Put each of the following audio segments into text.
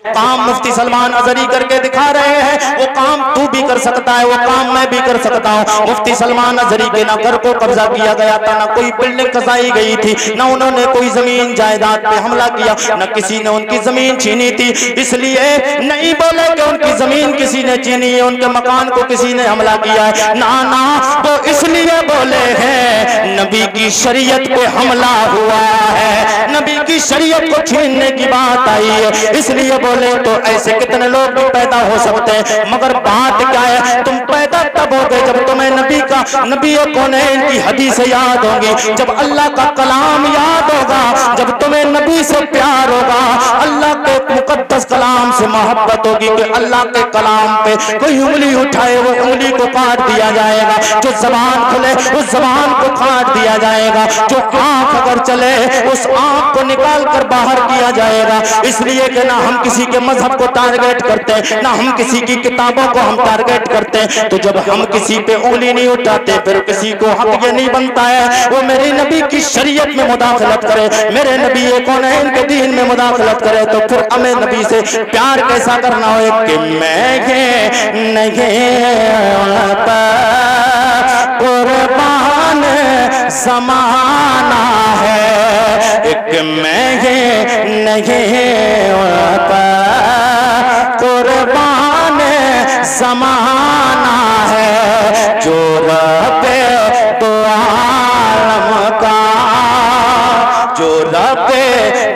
کام مفتی سلمان ازہری کر کے دکھا رہے ہیں، وہ کام تو بھی کر سکتا ہے، وہ کام میں بھی کر سکتا ہوں۔ مفتی سلمان ازہری کے نہ گھر کو قبضہ کیا گیا تھا، نہ کوئی بلڈنگ قصائی گئی تھی، نہ انہوں نے کوئی زمین جائیداد پہ حملہ کیا، نہ کسی نے ان کی زمین چھینی تھی۔ اس لیے نہیں بولے کہ ان کی زمین کسی نے چھینی ہے، ان کے مکان کو کسی نے حملہ کیا ہے، نہ تو اس لیے بولے ہیں نبی کی شریعت پہ حملہ ہوا ہے، نبی کی شریعت کو چھیننے کی بات آئی ہے، اس لیے بولے تو ایسے کتنے لوگ بھی پیدا ہو سکتے ہیں، مگر بات کیا ہے، تم پیدا تب ہوگے جب تمہیں نبی کونین کی حدیث یاد ہوگی، جب اللہ کا کلام یاد ہوگا، جب تمہیں نبی سے پیار ہوگا، اللہ کے مقدس کلام سے محبت ہوگی کہ اللہ کے کلام پہ کوئی انگلی اٹھائے وہ انگلی کو کاٹ دیا جائے گا، جو زبان کھلے اس زبان کو کاٹ دیا جائے گا، جو آنکھ اگر چلے اس آنکھ کو نکال کر باہر کیا جائے گا۔ اس لیے کہ نہ ہم کسی کے مذہب کو ٹارگیٹ کرتے ہیں، نہ ہم کسی کی کتابوں کو ہم ٹارگیٹ کرتے ہیں، تو جب ہم کسی پہ انگلی نہیں اٹھاتے پھر کسی کو حق یہ نہیں بنتا ہے وہ میرے نبی کی شریعت میں مداخلت کرے، میرے نبی کونین کے دین میں مداخلت کرے، تو پھر ہمیں نبی سے پیار کیسا کرنا ہو کہ میں نہیں ہوتا قربان زمانہ ہے، ایک میں نہیں ہوتا قربان زمانہ ہے، جو رب دو عالم کا، جو رب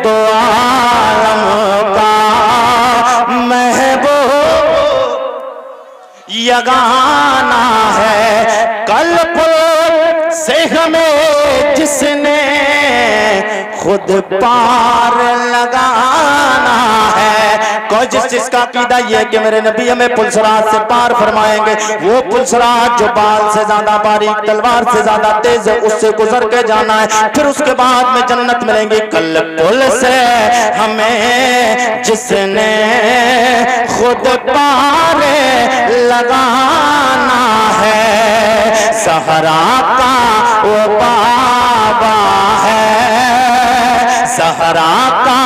دو عالم کا محبوب یگانہ ہے، قلب سے ہمیں جس نے خود پار لگانا ہے۔ کوئی جس کا عقیدہ یہ ہے کہ میرے نبی ہمیں پلسرات سے پار فرمائیں گے، وہ پلسرات جو بال سے زیادہ باریک تلوار سے زیادہ تیز ہے اس سے گزر کے جانا ہے، پھر اس کے بعد میں جنت ملیں گی۔ کل پل سے ہمیں جس نے خود پار لگانا ہے، زہرا کا وہ بابا ہے، زہرا کا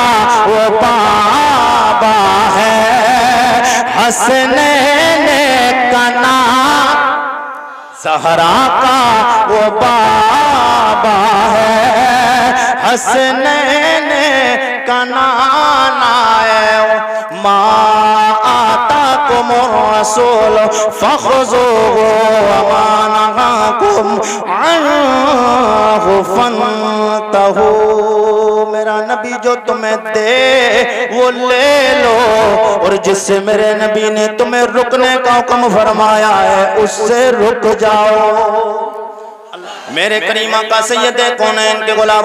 وہ بابا ہے، حسنین کا نام، زہرا کا وہ بابا ہے، حسنین کا نانا ہے۔ ما آتاکم الرسول فخذوہ وما نہاکم عنہ فانتہوا، میرا نبی جو تمہیں دے وہ لے لو، اور جس سے میرے نبی نے تمہیں رکنے کا حکم فرمایا ہے اس سے رک جاؤ۔ میرے کریمہ کا سید کونین کے غلام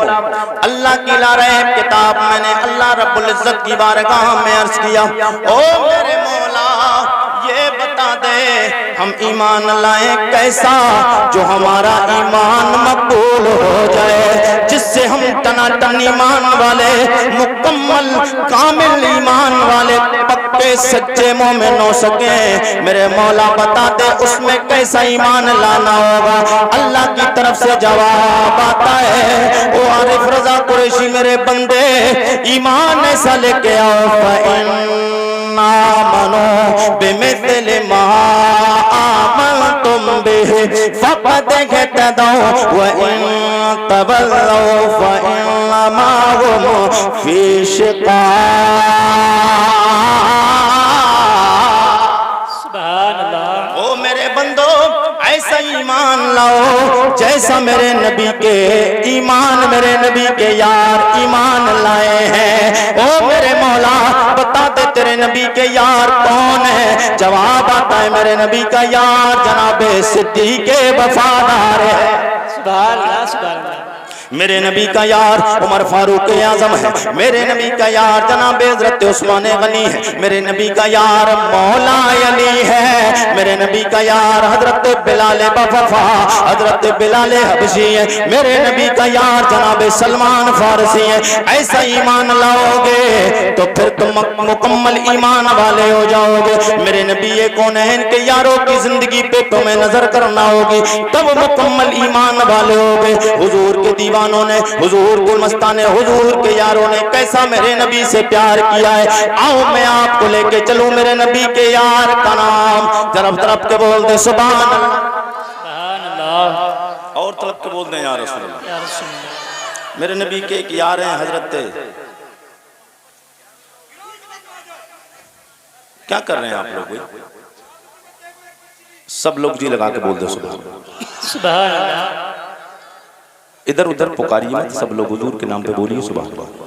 اللہ کی لارحم کتاب میں نے اللہ رب العزت کی بارگاہ میں عرض کیا، او میرے مولا یہ بتا دے ہم ایمان لائیں کیسا جو ہمارا ایمان مقبول ہو جائے، جس سے ہم ٹناٹن ایمان والے، مکمل کامل ایمان والے، پکے سچے مومن ہو سکیں۔ میرے مولا بتا دے اس میں کیسا ایمان لانا ہوگا۔ اللہ کی طرف سے جواب آتا ہے، او عارف رضا قریشی میرے بندے ایمان ایسا لے کے آؤ، فَإِنَّ آمَنُوا بِمِثْلِ مَا آمَنْتُمْ بِهِ فَقَدْ اهْتَدَوْا وَإِن تَوَلَّوْا فَإِنَّمَا هُمْ فِي شِقَاقٍ۔ ایسا ایمان لاؤ جیسا میرے نبی کے ایمان، میرے نبی کے یار ایمان لائے ہیں۔ او میرے مولا بتا دے تیرے نبی کے یار کون ہے؟ جواب آتا ہے میرے نبی کا یار جناب صدیق وفادار ہے۔ سبحان اللہ سبحان اللہ۔ میرے نبی کا یار عمر فاروق اعظم ہے، میرے نبی کا یار جناب حضرت عثمان غنی ہے، میرے نبی کا یار مولا علی ہے، میرے نبی کا یار حضرت بلال بففا، حضرت بلال حبشی ہے، میرے نبی کا یار جناب سلمان فارسی ہے۔ ایسا ایمان لاؤ گے تو پھر تم مکمل ایمان والے ہو جاؤ گے۔ میرے نبی کونین کے یاروں کی زندگی پہ تمہیں نظر کرنا ہوگی، تب مکمل ایمان والے ہو گے۔ حضور کے دیوان دیوانوں نے, حضور کے مستانے, حضور کے یاروں نے کیسا میرے نبی سے پیار کیا ہے. آؤ میں آپ کو لے کے چلوں میرے نبی کے یار کا نام. طرف طرف کے بول دے سبحان اللہ, اور طرف کے بول دیں یا رسول اللہ. میرے نبی کے ایک یار ہیں حضرت, کیا کر رہے ہیں آپ لوگ؟ سب لوگ جی لگا کے بول دے سبحان اللہ. ادھر ادھر پکاری مت, سب لوگ حضور کے نام پہ بولیے سبحان اللہ.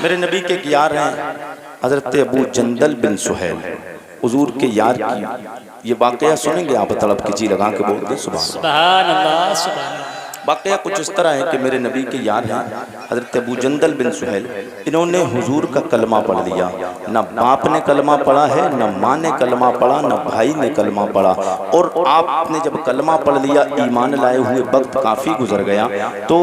میرے نبی کے ایک یار ہیں حضرت ابو جندل بن سہیل. حضور کے یار کی یہ واقعہ سنیں گے آپ, طلب کی جی لگا کے بول دیں سبحان اللہ. واقعہ کچھ اس طرح ہے کہ میرے نبی کے یار ہیں حضرت ابو جندل بن سہیل. انہوں نے حضور کا کلمہ پڑھ لیا. نہ باپ نے کلمہ پڑھا ہے, نہ ماں نے کلمہ پڑھا, نہ بھائی نے کلمہ پڑھا. اور آپ نے جب کلمہ پڑھ لیا, ایمان لائے ہوئے وقت کافی گزر گیا, تو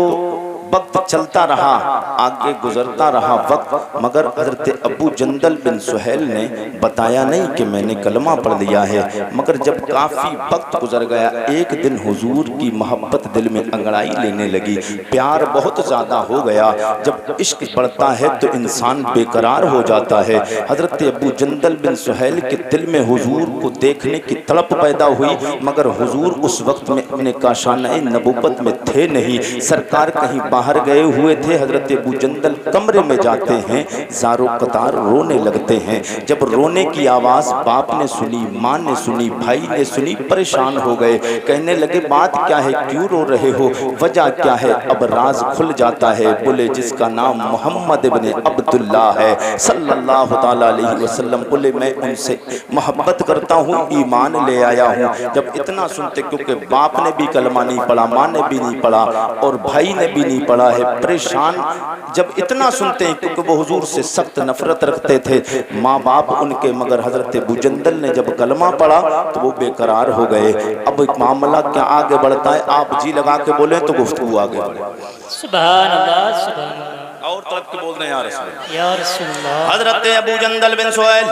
وقت چلتا رہا, آگے گزرتا رہا وقت, مگر حضرت ابو جندل بن سہیل نے بتایا نہیں کہ میں نے کلمہ پڑھ لیا ہے. مگر جب کافی وقت گزر گیا, ایک دن حضور کی محبت دل میں انگڑائی لینے لگی, پیار بہت زیادہ ہو گیا. جب عشق بڑھتا ہے تو انسان بے قرار ہو جاتا ہے. حضرت ابو جندل بن سہیل کے دل میں حضور کو دیکھنے کی تڑپ پیدا ہوئی, مگر حضور اس وقت میں اپنے کاشانہ نبوت میں تھے نہیں, سرکار کہیں باہر گئے ہوئے تھے. حضرت ابو جندل کمرے میں جاتے ہیں, زارو قطار رونے لگتے ہیں. جب رونے کی آواز باپ نے سنی, ماں نے سنی, بھائی نے سنی, پریشان ہو گئے. کہنے لگے بات کیا ہے, کیوں رو رہے ہو, وجہ کیا ہے؟ اب راز کھل جاتا ہے. بولے جس کا نام محمد ابن عبداللہ ہے صلی اللہ تعالیٰ علیہ وسلم, بولے میں ان سے محبت کرتا ہوں, ایمان لے آیا ہوں. جب اتنا سنتے, کیونکہ باپ نے بھی کلمہ نہیں پڑھا, ماں نے بھی نہیں پڑھا, اور بھائی نے بھی نہیں پڑھا ہے, پریشان جب اتنا سنتے ہیں, کیونکہ وہ حضور سے سخت نفرت رکھتے تھے ماں باپ ان کے, مگر حضرت ابو جندل نے جب کلمہ پڑھا تو وہ بے قرار ہو گئے. اب ایک معاملہ کیا آگے بڑھتا ہے, آپ جی لگا کے بولیں تو گفتگو آگے بڑھے. سبحان اللہ سبحان اللہ. اور طرف کے بول رہے ہیں یا رسول اللہ, یا رسول اللہ. حضرت ابو جندل بن سہیل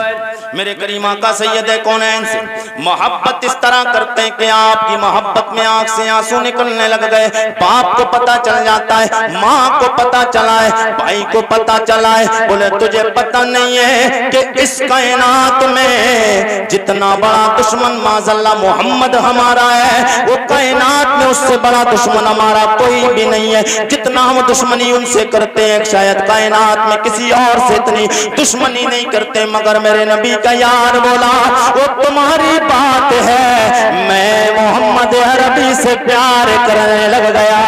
میرے کریم آقا سید کونین سے محبت اس طرح کرتے ہیں کہ آپ کی محبت میں آنکھ سے آنسو نکلنے لگ گئے. باپ کو پتا چل جاتا ہے, ماں کو پتا چلا ہے, بھائی کو پتا چلا ہے. بولے تجھے پتا نہیں ہے کہ اس کائنات میں جتنا بڑا دشمن معاذاللہ محمد ہمارا ہے, وہ کائنات میں اس سے بڑا دشمن ہمارا کوئی بھی نہیں ہے. جتنا ہم دشمنی ان سے کرتے ہیں, شاید کائنات میں کسی اور سے اتنی دشمنی نہیں کرتے. مگر میرے نبی کا یار بولا وہ تمہاری بات ہے, میں محمد عربی سے پیار کرنے لگ گیا.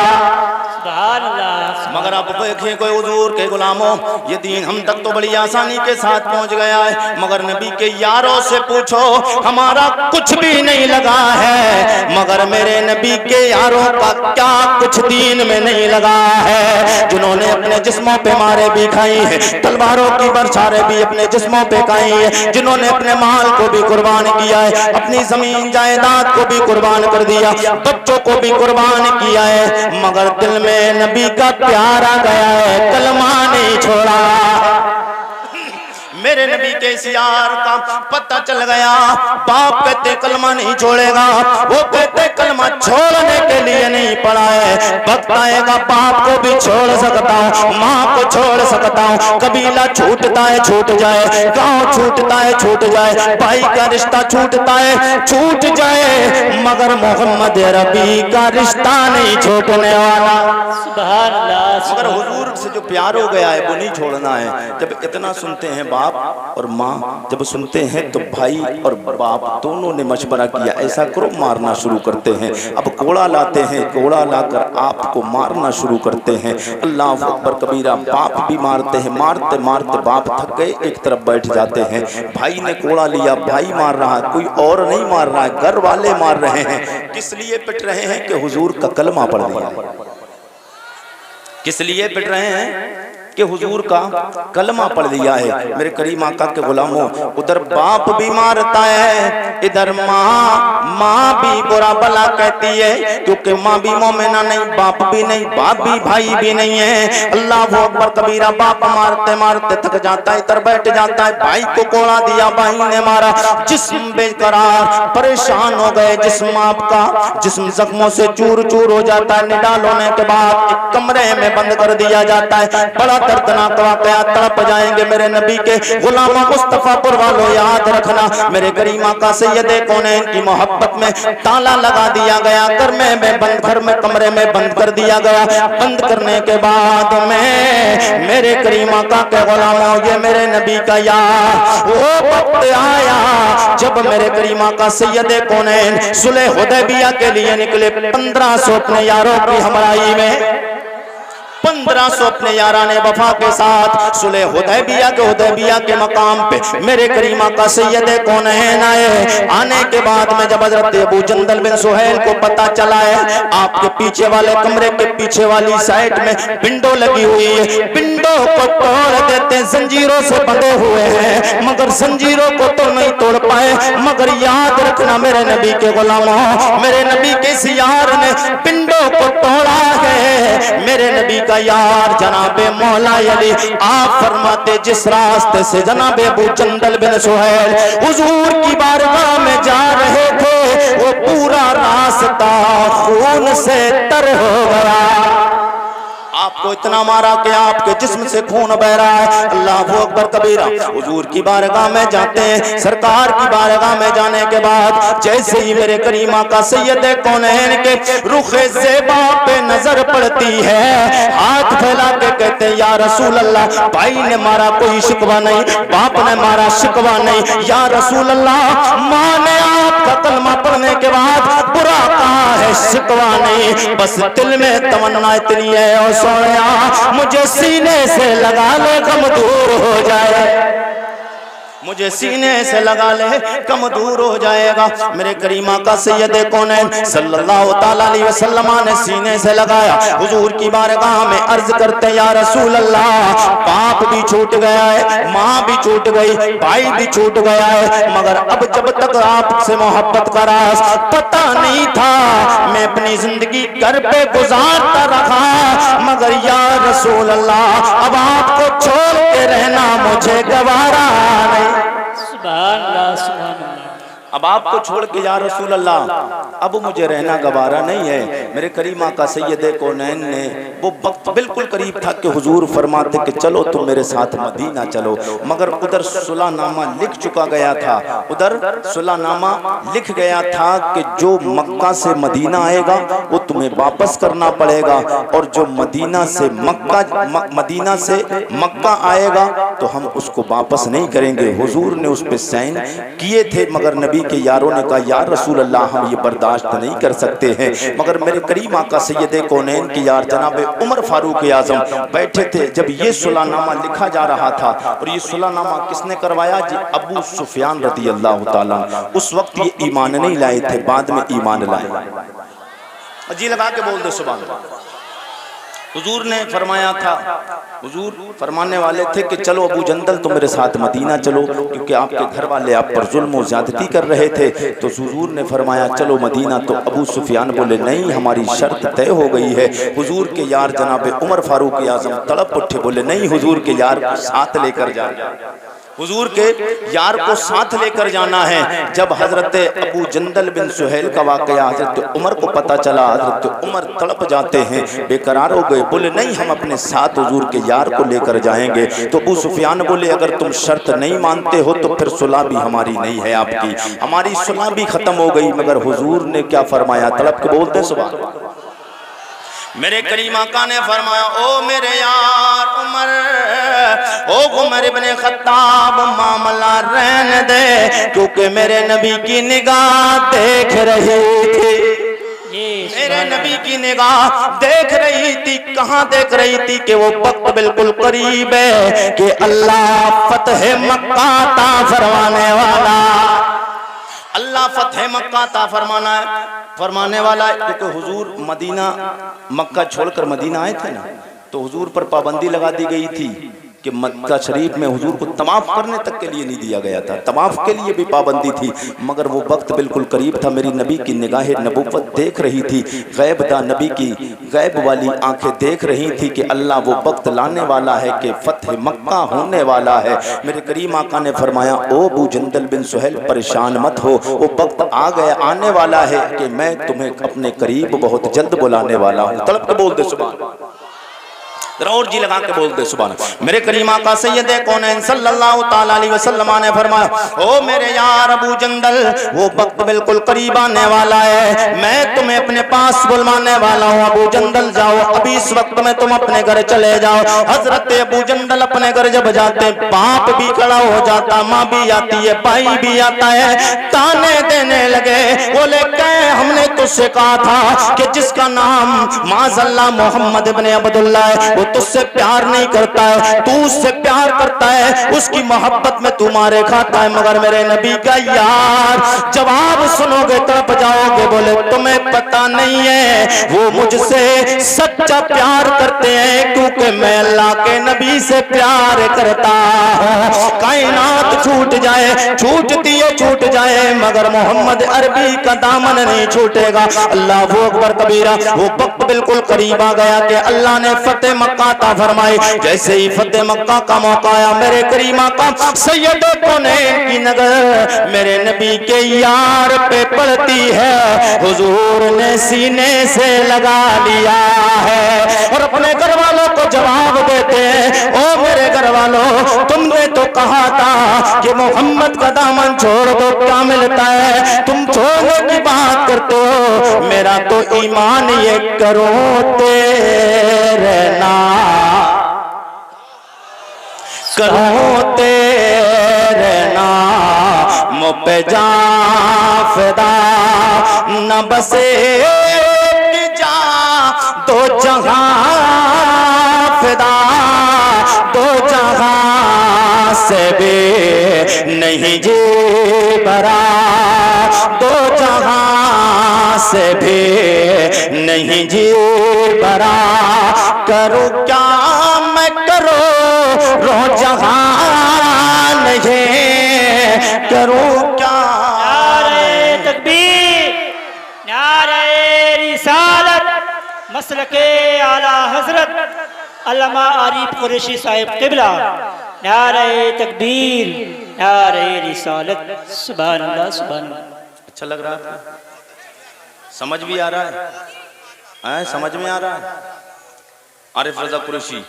سبحان اللہ. مگر اب دیکھیں کوئی حضور کے غلاموں, یہ دین ہم تک تو بڑی آسانی کے ساتھ پہنچ گیا ہے, مگر نبی کے یاروں سے پوچھو ہمارا کچھ بھی نہیں لگا ہے. مگر میرے نبی کے یاروں کا کیا کچھ دین میں نہیں لگا ہے, جنہوں نے اپنے جسموں پہ مارے بھی کھائی ہیں, تلواروں کی برچھاریں بھی اپنے جسموں پہ کھائی ہیں, جنہوں نے اپنے مال کو بھی قربان کیا ہے, اپنی زمین جائیداد کو بھی قربان کر دیا, بچوں کو بھی قربان کیا ہے, مگر دل میں نبی کا پیار آ گیا ہے, کلمہ نہیں چھوڑا. میرے نبی کے اس یار کا پتہ چل گیا. باپ کہتے کلمہ نہیں چھوڑے گا, وہ کہتے کلمہ چھوڑنے کے لیے نہیں پڑا ہے. وقت آئے گا باپ کو بھی چھوڑ سکتا ہوں, ماں کو چھوڑ سکتا ہوں, قبیلہ چھوٹتا ہے چھوٹ جائے, گاؤں چھوٹتا ہے چھوٹ جائے, بھائی کا رشتہ چھوٹتا ہے چھوٹ جائے, مگر محمد عربی کا رشتہ نہیں چھوٹنے والا. سبحان اللہ. مگر حضور سے جو پیار ہو گیا ہے وہ نہیں چھوڑنا ہے. جب اتنا سنتے ہیں باپ اور ماں, جب سنتے ہیں تو بھائی اور باپ دونوں نے مشورہ کیا, ایسا کرو مارنا شروع کرتے ہیں. اب کوڑا لاتے ہیں, کوڑا لا کر آپ کو مارنا شروع کرتے ہیں. اللہ اکبر کبیرہ. باپ بھی مارتے ہیں, مارتے مارتے باپ تھک گئے, ایک طرف بیٹھ جاتے ہیں. بھائی نے کوڑا لیا, بھائی مار رہا ہے, کوئی اور نہیں مار رہا ہے, گھر والے مار رہے ہیں. کس لیے پٹ رہے ہیں کہ حضور کا کلمہ پڑھ لیا. کس لیے پٹ رہے ہیں کہ حضور کا کلمہ پڑھ لیا ہے۔ میرے کریم آقا کے غلاموں، ادھر باپ بھی مارتا ہے، ادھر ماں بھی برا بلا کہتی ہے، کیونکہ ماں بھی مومنہ نہیں، باپ بھی نہیں، باپ بھی بھائی بھی نہیں ہے۔ اللہ اکبر کبیرہ، باپ مارتے مارتے تھک جاتا ہے، ادھر بیٹھ جاتا ہے، بھائی کو کوڑا دیا، بھائی نے مارا، جسم بے قرار، پریشان ہو گئے، جسم آپ کا جسم زخموں سے چور چور ہو جاتا ہے۔ نڈال ہونے کے بعد ایک کمرے میں بند کر دیا جاتا ہے۔ بڑا دردناک واقعہ، تڑپ جائیں گے میرے نبی کے غلاموں، مصطفیٰ پر والو یاد رکھنا، میرے کریم آقا سید کونین کی محبت میں تالا لگا دیا گیا، گھر میں کمرے میں بند کر دیا گیا۔ بند کرنے کے بعد میں میرے کریم آقا کے غلاموں، یہ میرے نبی کا یار، وہ وقت آیا جب میرے کریم آقا سید کونین صلح حدیبیہ کے لیے نکلے، 1500 اپنے یاروں کی ہمراہی میں، 1500 اپنے یاران وفا کے ساتھ صلح حدیبیہ کے مقام پہ میرے کریم آقا سید کونین آئے۔ آنے کے بعد میں جب حضرت ابو جندل بن سہیل کو پتا چلا ہے آپ کے پیچھے والے کمرے کے پیچھے والی سائٹ میں ونڈو لگی ہوئی ہے، ونڈو کو توڑ دیتے، زنجیروں سے بندھے ہوئے ہیں، مگر زنجیروں کو تو نہیں توڑ پائے۔ مگر یاد رکھنا میرے نبی کے غلاموں، میرے نبی کے یار نے ونڈو کو توڑا ہے۔ میرے نبی کا یار جناب مولا علی، آپ فرماتے جس راستے سے جناب ابو جندل بن سہیل حضور کی بارگاہ میں جا رہے تھے، وہ پورا راستہ خون سے تر ہو گیا۔ آپ کو اتنا مارا کہ آپ کے جسم سے خون بہ رہا ہے۔ اللہ اکبر کبیرہ، حضور کی بارگاہ میں جاتے ہیں، سرکار کی بارگاہ میں جانے کے بعد جیسے ہی میرے کریم آقا سید کونین کے رخ زیبا پہ نظر پڑتی ہے، ہاتھ پھیلا کے کہتے ہیں یا رسول اللہ، بھائی نے مارا کوئی شکوہ نہیں، باپ نے مارا شکوہ نہیں، یا رسول اللہ ماں نے آپ کا کلمہ پڑھنے کے بعد برا کہا ہے، شکوہ نہیں، بس دل میں تمنا اتنی ہے اور سویا مجھے سینے سے لگا لے غم دور ہو جائے، مجھے سینے سے لگا لے کم دور ہو جائے گا۔ میرے کریم آقا سید کونین صلی اللہ تعالیٰ علیہ وسلم نے سینے سے لگایا، حضور کی بارگاہ میں عرض کرتے یا رسول اللہ، باپ بھی چھوٹ گیا ہے، ماں بھی چھوٹ گئی، بھائی بھی چھوٹ گیا ہے، مگر اب جب تک آپ سے محبت کا راز پتہ نہیں تھا میں اپنی زندگی گھر پہ گزارتا رہا، مگر یا رسول اللہ اب آپ کو چھوڑ کے رہنا مجھے گوارا نہیں۔ سبحان اللہ سبحان اللہ۔ اب آپ کو چھوڑ کے یا رسول اللہ اب مجھے رہنا گوارا نہیں ہے۔ میرے کریم آقا سید کونین نے وہ وقت بالکل قریب تھا کہ حضور فرماتے کہ چلو تم میرے ساتھ مدینہ چلو، مگر ادھر صلح نامہ لکھ چکا گیا تھا، ادھر صلح نامہ لکھ گیا تھا کہ جو مکہ سے مدینہ آئے گا وہ تمہیں واپس کرنا پڑے گا، اور جو مدینہ سے مکہ آئے گا تو ہم اس کو واپس نہیں کریں گے۔ حضور نے اس پہ سائن کیے تھے، مگر نبی کے یاروں نے کہا یا رسول اللہ ہم یہ برداشت نہیں کر سکتے ہیں۔ مگر میرے کریم آقا سید کونین کی یار جناب عمر فاروق اعظم بیٹھے تھے جب یہ صلح نامہ لکھا جا رہا تھا، اور یہ صلح نامہ کس نے کروایا؟ جی ابو سفیان رضی اللہ تعالیٰ۔ اس وقت یہ ایمان نہیں لائے تھے، بعد میں ایمان لائے۔ جی لگا کے بول دے سبحان اللہ۔ حضور نے فرمایا تھا، حضور فرمانے والے تھے کہ چلو ابو جندل تم میرے ساتھ مدینہ چلو، کیونکہ آپ کے گھر والے آپ پر ظلم و زیادتی کر رہے تھے، تو حضور نے فرمایا چلو مدینہ، تو ابو سفیان بولے نہیں ہماری شرط طے ہو گئی ہے۔ حضور کے یار جناب عمر فاروق اعظم تڑپ اٹھے، بولے نہیں حضور کے یار کو ساتھ لے کر جانا، حضور کے یار کو ساتھ لے کر جانا ہے۔ جب حضرت ابو جندل بن سہیل کا واقعہ حضرت عمر کو پتا چلا، حضرت عمر تڑپ جاتے ہیں، بے قرار ہو گئے، بولے نہیں ہم اپنے ساتھ حضور کے یار کو لے کر جائیں گے۔ تو ابو سفیان بولے اگر تم شرط نہیں مانتے ہو تو پھر صلح بھی ہماری نہیں ہے آپ کی، ہماری صلح بھی ختم ہو گئی۔ مگر حضور نے کیا فرمایا؟ تڑپ کے بولتے سبحان اللہ۔ میرے کریم آقا نے فرمایا او میرے یار عمر، او عمر ابن خطاب معاملہ رہنے دے، کیونکہ میرے نبی کی نگاہ دیکھ رہی تھی، میرے نبی کی نگاہ دیکھ رہی تھی۔ کہاں دیکھ رہی تھی؟ کہ وہ وقت بالکل قریب ہے کہ اللہ فتح مکہ عطا فرمانے والا، اللہ فتح مکہ عطا فرمانا ہے، فرمانے والا ہے، کیونکہ حضور مدینہ مکہ چھوڑ کر مدینہ آئے تھے نا، تو حضور پر پابندی لگا دی گئی تھی کہ مکہ شریف میں حضور کو طواف کرنے تک کے لیے نہیں دیا گیا تھا، طواف کے لیے بھی پابندی تھی، مگر وہ وقت بالکل قریب تھا، میری نبی کی نگاہ نبوت دیکھ رہی تھی، غیب دا نبی کی غیب والی آنکھیں دیکھ رہی تھی کہ اللہ وہ وقت لانے والا ہے کہ فتح مکہ ہونے والا ہے۔ میرے کریم آقا نے فرمایا او ابو جندل بن سہیل پریشان مت ہو، وہ وقت آ گیا آنے والا ہے کہ میں تمہیں اپنے قریب بہت جلد بلانے والا ہوں۔ تڑپ کے بول دے سبحان اللہ، ذرا اور جی لگا کے بول دے سبحان اللہ۔ میرے کریم آقا سید کونین صلی اللہ تعالی علیہ وسلم نے فرمایا او میرے یار ابو جندل، وہ وقت بالکل قریب آنے والا ہے، میں تمہیں اپنے پاس بلوانے والا ہوں۔ ابو جندل جاؤ، ابھی اس وقت میں تم اپنے گھر چلے جاؤ۔ حضرت ابو جندل اپنے گھر جب جاتے، باپ بھی کھڑا ہو جاتا، ماں بھی آتی ہے، بھائی بھی آتا ہے، تانے دینے لگے، بولے کہ ہم نے تجھ سے کہا تھا کہ جس کا نام معاذ اللہ محمد ابن عبداللہ ہے وہ تجھ سے پیار نہیں کرتا ہے، تو اس سے پیار کرتا ہے، اس کی محبت میں تمہارے کھاتا ہے، مگر میرے نبی کا یار جواب سنو گے تڑپ جاؤ گے، بولے تمہیں پتہ نہیں ہے وہ مجھ سے سچا پیار کرتے ہیں کیونکہ میں اللہ کے نبی سے پیار کرتا ہوں۔ کائنات چھوٹ جائے، چھوٹتی ہے چھوٹ جائے، مگر محمد عربی کا دامن نہیں چھوٹے گا۔ اللہ اکبر کبیرہ۔ وہ وقت بالکل قریب آ گیا کہ اللہ نے فتح مکہ عطا فرمائی۔ جیسے ہی فتح مکہ کا موقع آیا، میرے کریم آقا سید کونین کی نظر میرے نبی کے یار پہ پڑتی ہے، حضور نے سینے سے لگا لیا ہے اور اپنے گھر والوں کو جواب دیتے ہیں او میرے گھر والوں، تم نے تو کہا تھا کہ محمد کا دامن چھوڑ دو، کیا ملتا ہے؟ تم چھوڑنے کی بات کرتے ہو، میرا تو ایمان یہ کرو تیرے نام کرو تیرے نام پہ جان فدا، نہ بس ایک جان دو جہاں فدا، دو جہاں سے بھی نہیں جی بھرا، دو جہاں سے بھی نہیں جی بھرا، کرو کیا میں کرو رو جہان نہیں کرو کیا۔ نعرہ تکبیر، نعرہ رسالت، مسلک اعلی حضرت علامہ عارف قریشی صاحب قبلہ، نعرہ تکبیر، نعرہ رسالت، سبحان اللہ سبحان اللہ۔ اچھا لگ رہا ہے؟ سمجھ بھی آ رہا ہے؟ سمجھ میں آ رہا ہے؟ عارف رضا قریشی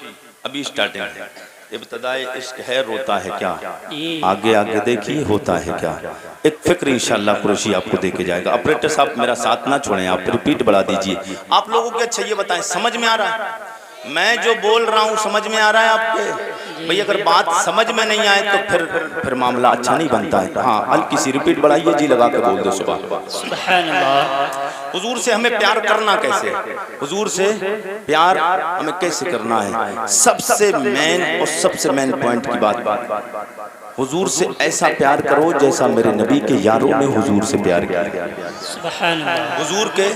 ابھی سٹارٹنگ ہے، ابتدائی عشق ہے روتا ہے کیا، آگے آگے دیکھیے ہوتا ہے کیا۔ ایک فکر انشاءاللہ قریشی آپ کو دے کے جائے گا۔ آپریٹر صاحب میرا ساتھ نہ چھوڑیں، آپ ریپیٹ بڑھا دیجئے۔ آپ لوگوں کے اچھا یہ بتائیں سمجھ میں آ رہا ہے؟ میں جو بول رہا ہوں سمجھ میں آ رہا ہے آپ کے؟ بھئی اگر بات سمجھ میں نہیں آئے تو پھر معاملہ اچھا نہیں بنتا ہے۔ ہاں ہلکی سی ریپیٹ بڑھائیے، جی لگا کے بول دے سبحان اللہ۔ حضور سے ہمیں پیار کرنا کیسے، حضور سے پیار ہمیں کیسے کرنا ہے؟ سب سے مین اور سب سے مین پوائنٹ کی بات، حضور سے ایسا پیار کرو جیسا میرے نبی کے یاروں نے حضور سے پیار کیا۔ سبحان اللہ۔ حضور کے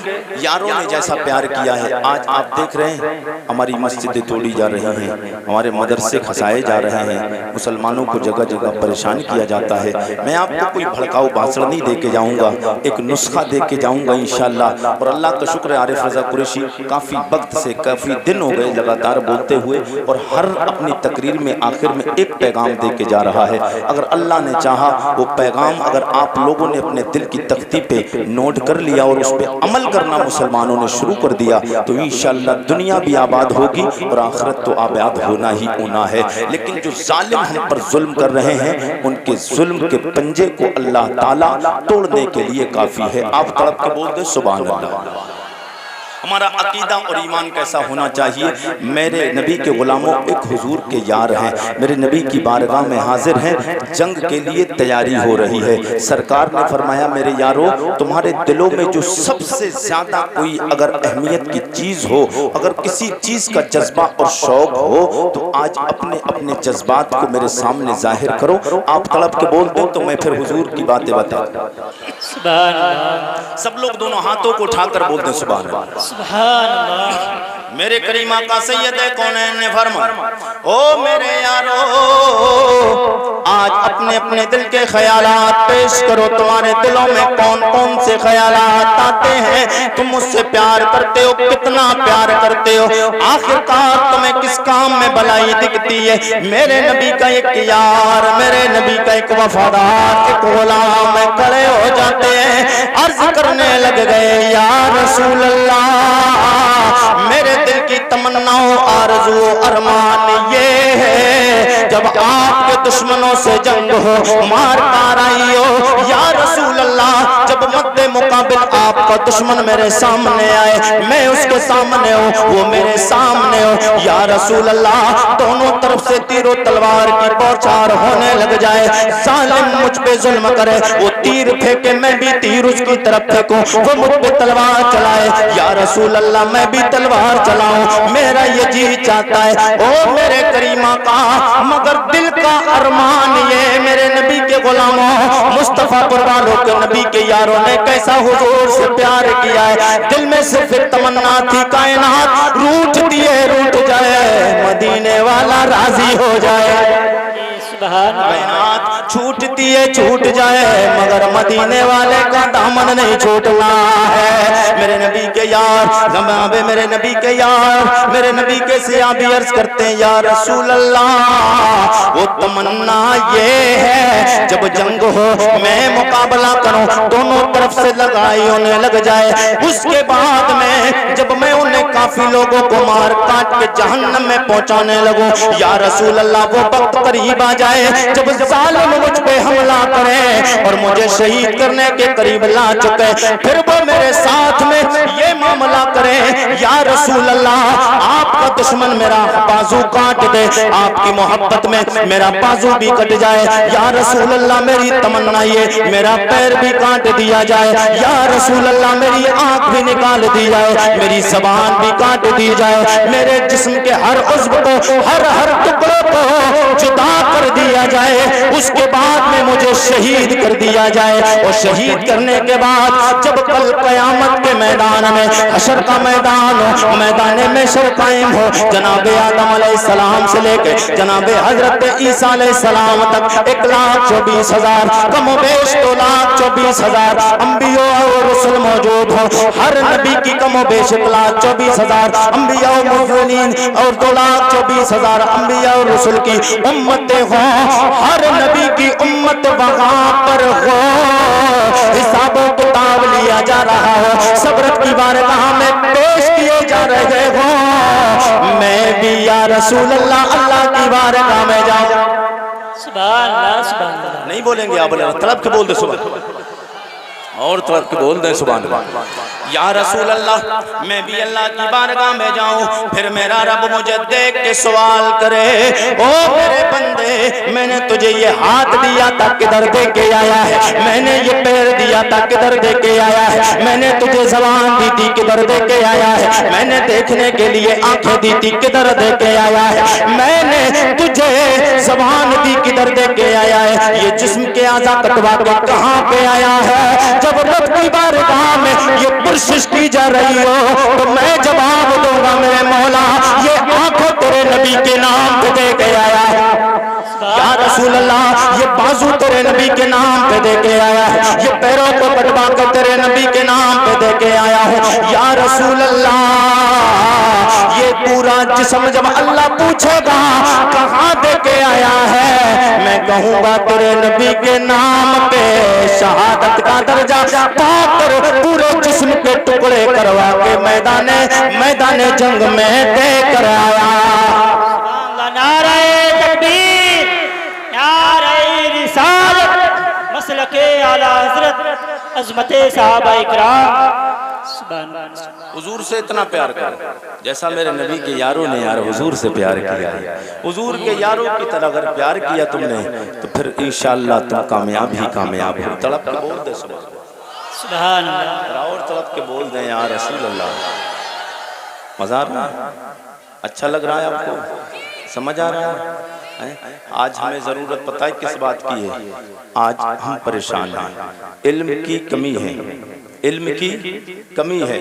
یاروں نے جیسا پیار کیا ہے، آج آپ دیکھ رہے ہیں ہماری مسجدیں توڑی جا رہی ہیں، ہمارے مدرسے کھسائے جا رہے ہیں، مسلمانوں کو جگہ جگہ پریشان کیا جاتا ہے۔ میں آپ کو کوئی بھڑکاؤ بھاشن نہیں دے کے جاؤں گا، ایک نسخہ دے کے جاؤں گا انشاءاللہ۔ اور اللہ کا شکر ہے عارف رضا قریشی کافی وقت سے کافی دن ہو گئے لگاتار بولتے ہوئے، اور ہر اپنی تقریر میں آخر میں ایک پیغام دے کے جا رہا ہے۔ اگر اللہ نے چاہا وہ پیغام اگر آپ لوگوں نے اپنے دل کی تختی پہ نوٹ کر لیا اور اس پہ عمل کرنا مسلمانوں نے شروع کر دیا تو انشاءاللہ دنیا بھی آباد ہوگی اور آخرت تو آباد ہونا ہی ہونا ہے۔ لیکن جو ظالم ہم پر ظلم کر رہے ہیں ان کے ظلم کے پنجے کو اللہ تعالیٰ توڑنے کے لیے کافی ہے۔ آپ تڑپ کے بول دیں سبحان اللہ۔ ہمارا عقیدہ اور ایمان کیسا ہونا چاہیے؟ میرے نبی کے غلاموں ایک حضور کے یار ہیں، میرے نبی کی بارگاہ میں حاضر ہیں، جنگ کے لیے تیاری ہو رہی ہے۔ سرکار نے فرمایا میرے یارو تمہارے دلوں میں جو سب سے زیادہ کوئی اگر اہمیت کی چیز ہو، اگر کسی چیز کا جذبہ اور شوق ہو تو آج اپنے اپنے جذبات کو میرے سامنے ظاہر کرو۔ آپ تڑپ کے بول دیں تو میں پھر حضور کی باتیں بتاؤں۔ سبحان اللہ۔ سب لوگ دونوں ہاتھوں کو اٹھا کر بول دیں سبحان اللہ۔ سبحان اللہ۔ میرے کریم آقا سید کونین نے فرمایا او میرے یارو آج اپنے اپنے دل کے خیالات پیش کرو، تمہارے دلوں میں کون کون سے خیالات آتے ہیں، تم مجھ سے پیار کرتے ہو، کتنا پیار کرتے ہو، آخر کار تمہیں کس کام میں بھلائی دکھتی ہے؟ میرے نبی کا ایک یار، میرے نبی کا ایک وفادار، ایک غلام میں کھڑے ہو جاتے ہیں، عرض کرنے لگ گئے یا رسول اللہ میرے دل کی تمنا آرزو ارمان یہ ہے جب آپ کے دشمنوں سے جنگ ہو، مار کار آئی ہو، یا رسول اللہ جب مد مقابل آپ کا دشمن میرے سامنے آئے، میں اس کے سامنے ہوں، وہ میرے سامنے ہو، یا رسول اللہ دونوں طرف سے تیر و تلوار کی بوچھار ہونے لگ جائے، ظالم مجھ پہ ظلم کرے، وہ تیر پھینکے میں بھی تیر اس کی طرف پھینکوں، وہ مجھ پہ تلوار چلائے، یا رسول اللہ میں بھی تلوار چلاؤں، میرا یہ جی چاہتا ہے او میرے کریم آقا، مگر دل کا ارمان یہ میرے نبی کے غلاموں مصطفیٰ قربانوں کے نبی کے یاروں نے کیسا حضور سے پیار کیا ہے، دل میں صرف ایک تمنا تھی کائنات روٹتی ہے روٹ جائے، مدینے والا راضی ہو جائے، کائنات چھوٹتی ہے چھوٹ جائے مگر مدینے والے کا دامن نہیں چھوٹنا ہے، میرے نبی کے یار زمانے میرے نبی کے یار میرے نبی کے صحابی عرض کرتے ہیں یا رسول اللہ وہ تمنا یہ ہے جب جنگ ہو میں مقابلہ کروں، دونوں طرف سے لڑائی ہونے لگ جائے، اس کے بعد میں جب میں انہیں کافی لوگوں کو مار کاٹ کے جہنم میں پہنچانے لگوں، یا رسول اللہ وہ وقت قریب آ جائے جب ظالم مجھ پہ حملہ کرے اور مجھے شہید کرنے کے قریب لا چکے، پھر وہ میرے ساتھ میں یہ معاملہ کرے یا رسول اللہ آپ کا دشمن میرا بازو کاٹ دے، آپ کی محبت میں میرا بازو بھی کٹ جائے، یا رسول اللہ میری تمنا یہ میرا پیر بھی کاٹ دیا جائے، یا رسول اللہ میری آنکھ بھی نکال دی جائے، میری زبان بھی کاٹ دی جائے، میرے جسم کے ہر عضو کو ہر ٹکڑے کو جدا کر دیا جائے، اس کے بعد میں مجھے شہید کر دیا جائے، اور شہید کرنے کے بعد جب کل قیامت کے میدان میں حشر کا میدان ہو، میدان میں محشر قائم ہو، جناب آدم علیہ السلام سے لے کے جناب حضرت عیسیٰ علیہ السلام تک 1,24,000 کم و بیش 2,24,000 انبیاء اور رسل موجود ہو، ہر نبی کی کم و بیش 1,24,000 انبیاء و مرسلین اور 2,24,000 انبیاء اور رسل کی امتیں ہوں، ہر نبی کی امت وہاں پر ہو، حساب و کتاب لیا جا رہا ہو، صبرت کی بارگاہ میں پیش کیے جا رہے ہوں، میں بھی یا رسول اللہ اللہ کی بارگاہ میں جاؤں، سبحان اللہ سبحان اللہ، نہیں بولیں گے آپ طلب کے بول دے سبحان اللہ، اور طلب کے بول دیں سبحان اللہ، یا رسول اللہ میں بھی اللہ کی بارگاہ میں جاؤں، پھر میرا رب مجھے دیکھ کے سوال کرے او میرے بندے میں نے تجھے یہ ہاتھ دیا تھا کدھر دے کے آیا ہے، میں نے یہ پیر دیا تھا کدھر دے کے آیا ہے، میں نے تجھے زبان دی تھی کدھر دے کے آیا ہے، میں نے دیکھنے کے لیے آنکھیں دی تھی کدھر دے کے آیا ہے، میں نے تجھے زبان دی کدھر دے کے آیا ہے، یہ جسم کے اعضاء کٹوا کے کہاں پہ آیا ہے، جب رب کی بارگاہ میں یہ پرسش کی جا رہی ہو تو میں جواب دوں گا میرے مولا یہ آنکھوں تیرے نبی کے نام پہ دے کے آیا ہے، یا رسول اللہ یہ بازو تیرے نبی کے نام پہ دے کے آیا ہے، یہ پیروں کو کٹوا کے تیرے نبی کے نام پہ دے کے آیا ہے، یا رسول اللہ یہ پورا جسم جب اللہ پوچھے گا کہاں دے کے آیا ہے، میں کہوں گا تیرے نبی کے نام پہ، شہادت کا درجہ پا کر پورے جسم کے ٹکڑے کروا کے میدان جنگ میں دے کر آیا، نعرہ تکبیر، نعرہ رسالت، مسلک اعلیٰ حضرت عظمت صحابہ اکرام، سبحان اللہ، حضور سے اتنا پیار کر جیسا میرے نبی کے یاروں نے یار حضور سے پیار کیا ہے، حضور کے یاروں کی طرح اگر پیار کیا تم نے تو پھر انشاءاللہ تم کامیاب ہی کامیاب ہو، تڑپ کے بول دے سبحان اللہ، اور تڑپ کے بول دیں یا رسول اللہ، مزہ آ رہا ہے، اچھا لگ رہا ہے آپ کو، سمجھ آ رہا ہے، آج ہمیں ضرورت پتہ ہے کس بات کی ہے، آج ہم پریشان ہیں، علم کی کمی ہے، علم کی کمی ہے،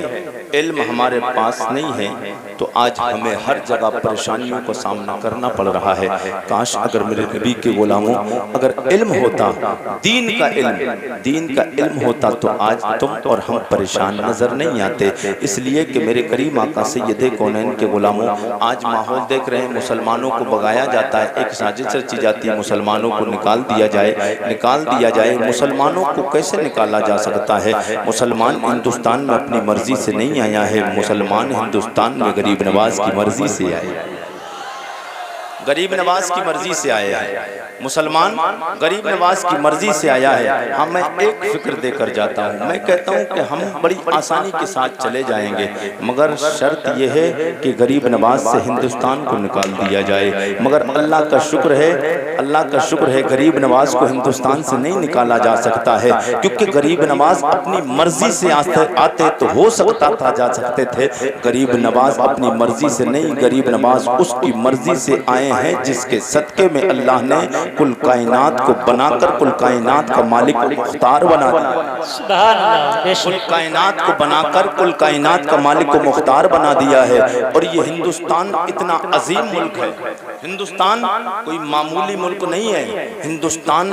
علم ہمارے پاس نہیں ہے، تو آج ہمیں ہر جگہ پریشانیوں کو سامنا کرنا پڑ رہا ہے۔ کاش اگر میرے نبی کے غلاموں اگر علم ہوتا، دین کا علم ہوتا تو آج تم اور ہم پریشان نظر نہیں آتے۔ اس لیے کہ میرے کریم آقا سید کونین کے غلاموں، آج ماحول دیکھ رہے ہیں، مسلمانوں کو بغایا جاتا ہے، ایک سازش رچی جاتی ہے مسلمانوں کو نکال دیا جائے۔ مسلمانوں کو کیسے نکالا جا سکتا ہے؟ مسلمان ہندوستان میں اپنی مرضی سے نہیں آیا ہے، مسلمان ہندوستان میں غریب نواز کی مرضی سے آیا ہے، غریب نواز کی مرضی سے آیا ہے، مسلمان غریب نواز کی مرضی سے آیا ہے۔ ہاں میں ایک فکر دے کر جاتا ہوں، میں کہتا ہوں کہ ہم بڑی آسانی کے ساتھ چلے جائیں گے، مگر شرط یہ ہے کہ غریب نواز سے ہندوستان کو نکال دیا جائے۔ مگر اللہ کا شکر ہے غریب نواز کو ہندوستان سے نہیں نکالا جا سکتا ہے، کیونکہ غریب نواز اپنی مرضی سے آتے تو ہو سکتا تھا، جا سکتے تھے۔ غریب نواز اپنی مرضی سے نہیں، غریب نواز اس کی مرضی سے آئے ہیں جس کے صدقے میں اللہ نے کل کائنات کو بنا کر کل کائنات کا مالک مختار بنا دیا، سبحان اللہ، کل کائنات کو بنا کر کل کائنات کا مالک کو مختار بنا دیا ہے۔ اور یہ ہندوستان اتنا عظیم ملک ہے، ہندوستان کوئی معمولی ملک نہیں ہے، ہندوستان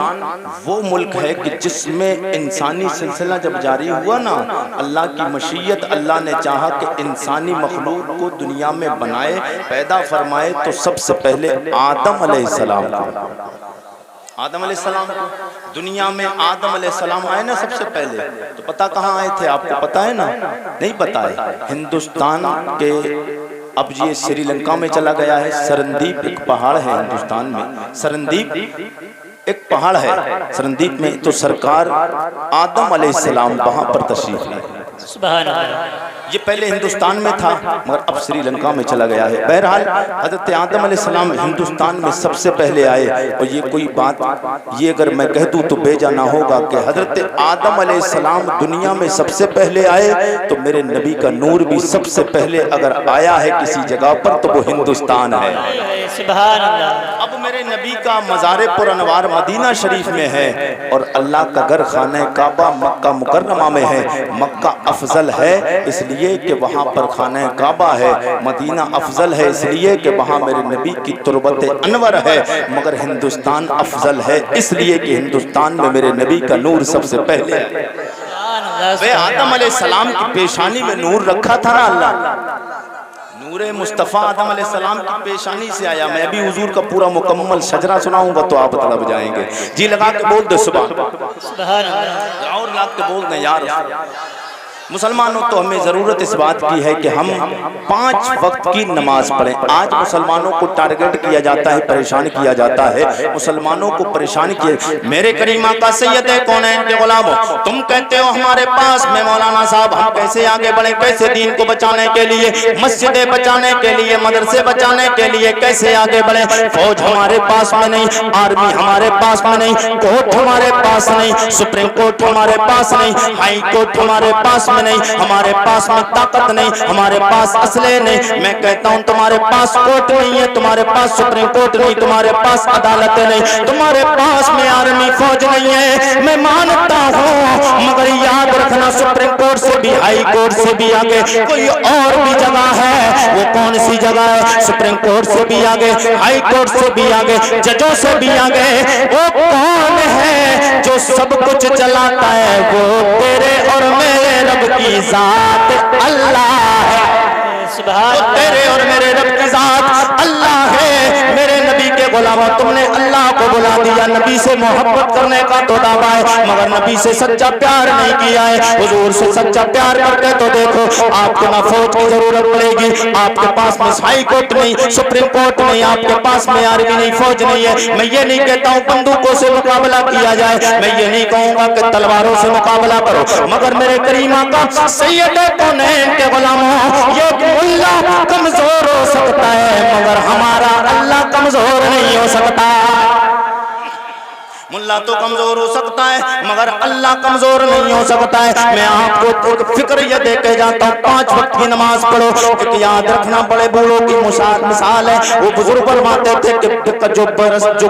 وہ ملک ہے کہ جس میں انسانی سلسلہ جب جاری ہوا نا، اللہ کی مشیت، اللہ نے چاہا کہ انسانی مخلوق کو دنیا میں بنائے، پیدا فرمائے، تو سب سے پہلے آدم علیہ السلام کو دنیا میں آدم علیہ السلام آئے نا سب سے پہلے، تو پتہ کہاں آئے تھے آپ کو پتہ ہے نا؟ نہیں پتہ ہے، ہندوستان کے اب یہ سری لنکا میں چلا گیا ہے، سرندیپ ایک پہاڑ ہے ہندوستان میں، سرندیپ ایک پہاڑ ہے، سرندیپ میں تو سرکار آدم علیہ السلام وہاں پر تشریف لائے۔ سبحان اللہ، یہ پہلے ہندوستان میں تھا مگر اب سری لنکا میں چلا گیا ہے۔ بہرحال حضرت آدم علیہ السلام ہندوستان میں سب سے پہلے آئے، اور یہ کوئی بات یہ اگر میں کہہ دوں تو بے جا نہ ہوگا کہ حضرت آدم علیہ السلام دنیا میں سب سے پہلے آئے، تو میرے نبی کا نور بھی سب سے پہلے اگر آیا ہے کسی جگہ پر تو وہ ہندوستان ہے۔ سبحان اللہ، اب میرے نبی کا مزار پر انوار مدینہ شریف میں ہے، اور اللہ کا گھر خانہ کعبہ مکہ مکرمہ میں ہے۔ مکہ افضل ہے اس لیے کہ وہاں پر خانہ کعبہ ہے، مدینہ افضل ہے اس لیے کہ وہاں میرے نبی کی تربت انور ہے، مگر ہندوستان افضل ہے اس لیے کہ ہندوستان میں میرے نبی کا نور سب سے پہلے ہے۔ بے آدم علیہ السلام کی پیشانی میں نور رکھا تھا نا اللہ، نور مصطفیٰ آدم علیہ السلام کی پیشانی سے آیا۔ میں ابھی حضور کا پورا مکمل شجرہ سناؤں گا تو آپ طلب جائیں گے۔ جی لگا کے بول دے سبحان اللہ، اور لگا کے بول دیں یا رسول اللہ۔ مسلمانوں تو ہمیں ضرورت اس بات کی ہے کہ ہم 5 وقت کی نماز پڑھیں۔ آج مسلمانوں کو ٹارگٹ کیا جاتا ہے، پریشان کیا جاتا ہے، مسلمانوں کو پریشان کیا۔ میرے کریم آقا سید کونین کے غلاموں، تم کہتے ہو ہمارے پاس میں مولانا صاحب ہم کیسے آگے بڑھیں، کیسے دین کو بچانے کے لیے، مسجدیں بچانے کے لیے، مدرسے بچانے کے لیے کیسے آگے بڑھیں؟ فوج ہمارے پاس میں نہیں، آرمی ہمارے پاس میں نہیں، کورٹ ہمارے پاس نہیں، سپریم کورٹ ہمارے پاس نہیں، ہائی کورٹ ہمارے پاس میں نہیں، ہمارے پاس میں طاقت نہیں، ہمارے پاس اسلحے نہیں۔ میں کہتا ہوں تمہارے پاس کورٹ نہیں ہے، تمہارے پاس سپریم کورٹ نہیں، تمہارے پاس عدالتیں نہیں، تمہارے پاس میں آرمی فوج نہیں ہے، میں مانتا ہوں، مگر یاد رکھنا سپریم کورٹ سے بھی، ہائی کورٹ سے بھی آگے کوئی اور بھی جگہ ہے۔ وہ کون سی جگہ ہے؟ سپریم کورٹ سے بھی آگے، ہائی کورٹ سے بھی آگے، ججوں سے بھی آگے وہ کون ہے جو سب کچھ چلاتا ہے؟ وہ تیرے اور میرے رب کی ذات اللہ ہے، وہ تیرے اور میرے رب کی ذات اللہ ہے۔ میرے نبی کے غلاموں، تم نے اللہ کو بلا دیا، نبی سے محبت کرنے کا تو دعویٰ ہے، مگر نبی سے سچا پیار نہیں کیا ہے۔ حضور سے سچا پیار کرتے تو دیکھو آپ کو نہ فوج کی ضرورت پڑے گی، آپ کے پاس میں ہائی کورٹ نہیں، سپریم کورٹ نہیں، آپ کے پاس میں آرمی نہیں، فوج نہیں ہے۔ میں یہ نہیں کہتا ہوں بندوقوں سے مقابلہ کیا جائے، میں یہ نہیں کہوں گا کہ تلواروں سے مقابلہ کرو، مگر میرے کریم آقا سید کونین کے غلاموں، یہ اللہ کمزور ہو سکتا ہے مگر ہمارا اللہ کمزور نہیں ہو سکتا۔ ملا تو کمزور ہو سکتا ہے مگر اللہ کمزور نہیں ہو سکتا ہے. میں آپ کو ایک فکر یہ دے کے جاتا ہوں, 5 وقت کی نماز پڑھو. ایک یاد رکھنا, بڑے بوڑھوں کی مثال ہے. وہ بزرگ فرماتے تھے کہ جو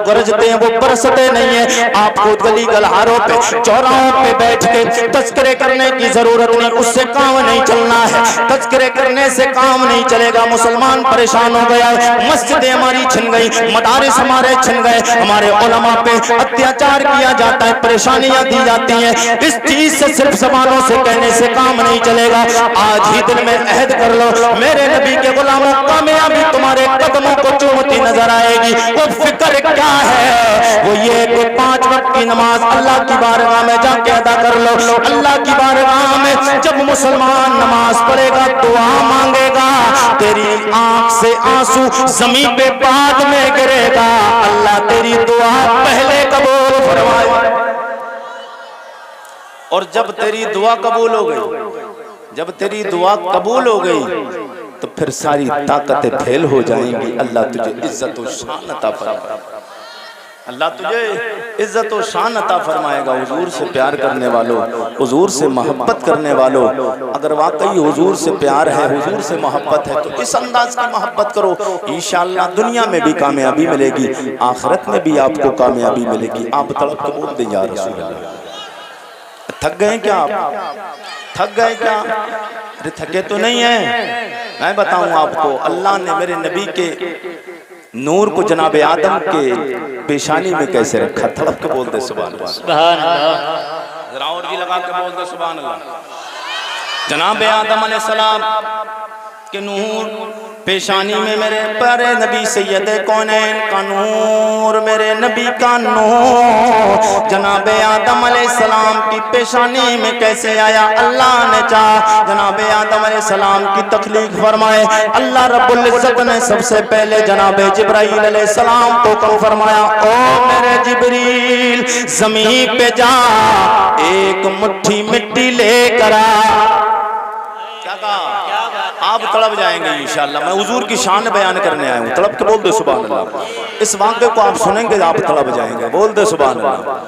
گرجتے ہیں وہ برستے نہیں ہیں. آپ کو گلی گلہاروں پہ چوراہوں پہ بیٹھ کے تذکرے کرنے کی ضرورت نہیں, اس سے کام نہیں چلنا ہے. تذکرے کرنے سے کام نہیں چلے گا. مسلمان پریشان ہو گیا ہے, مسجدیں ہماری چھن گئی, مدارس ہمارے چھن گئے, ہمارے علماء پہ اتیاچار کیا جاتا ہے, پریشانیاں دی جاتی ہیں. اس چیز سے صرف زبانوں سے کہنے سے کام نہیں چلے گا. آج ہی دل میں عہد کر لو, میرے نبی کے غلاموں, کامیابی تمہارے قدموں کو چومتی نظر آئے گی. وہ فکر کیا ہے؟ وہ یہ کہ 5 وقت کی نماز اللہ کی بارگاہ میں جا کے ادا کر لو. اللہ کی بارگاہ میں جب مسلمان نماز پڑھے گا, دعا مانگے گا, تیری آنکھ سے آنسو زمین پہ بعد میں گرے گا. اللہ تیری دعا پہلے قبول فرمائے. اور جب تیری دعا قبول ہو گئی, جب تیری دعا قبول ہو گئی تو پھر ساری طاقتیں پھیل ہو جائیں گی. اللہ تجھے عزت و شان عطا فرمائے. اللہ تجھے عزت و شان عطا فرمائے گا. حضور سے پیار کرنے والوں, حضور سے محبت کرنے والوں, اگر واقعی حضور سے پیار ہے, حضور سے محبت ہے, تو اس انداز کی محبت کرو. انشاءاللہ دنیا میں بھی کامیابی ملے گی, آخرت میں بھی آپ کو کامیابی ملے گی. آپ تڑپ کے بول دیں یا رسول اللہ. تھک گئے کیا آپ؟ تھک گئے کیا؟ ارے تھکے تو نہیں ہیں. میں بتاؤں آپ کو, اللہ نے میرے نبی کے نور کو جناب آدم کے پیشانی میں کیسے رکھا. تھڑپ کے بول دے سبحان اللہ. سبحان اللہ. ذرا اور بھی لگا کے بول دے سبحان اللہ. جناب آدم علیہ السلام کے نور پیشانی میں میرے پیارے نبی سید کونین کا نور, میرے نبی کا نور جناب آدم علیہ السلام کی پیشانی میں کیسے آیا؟ اللہ نے چاہا جناب آدم علیہ السلام کی تخلیق فرمائے. اللہ رب العزت نے سب سے پہلے جناب جبرائیل علیہ السلام کو کم فرمایا, او میرے جبریل زمین پہ جا, ایک مٹھی مٹی لے کر آ. کیا کہا؟ آپ تڑپ جائیں گے انشاءاللہ. میں حضور کی شان بیان کرنے آیا ہوں. تڑپ کے بول دے سبحان اللہ. اس واقعے کو آپ سنیں گے آپ تڑپ جائیں گے. بول دے سبحان اللہ.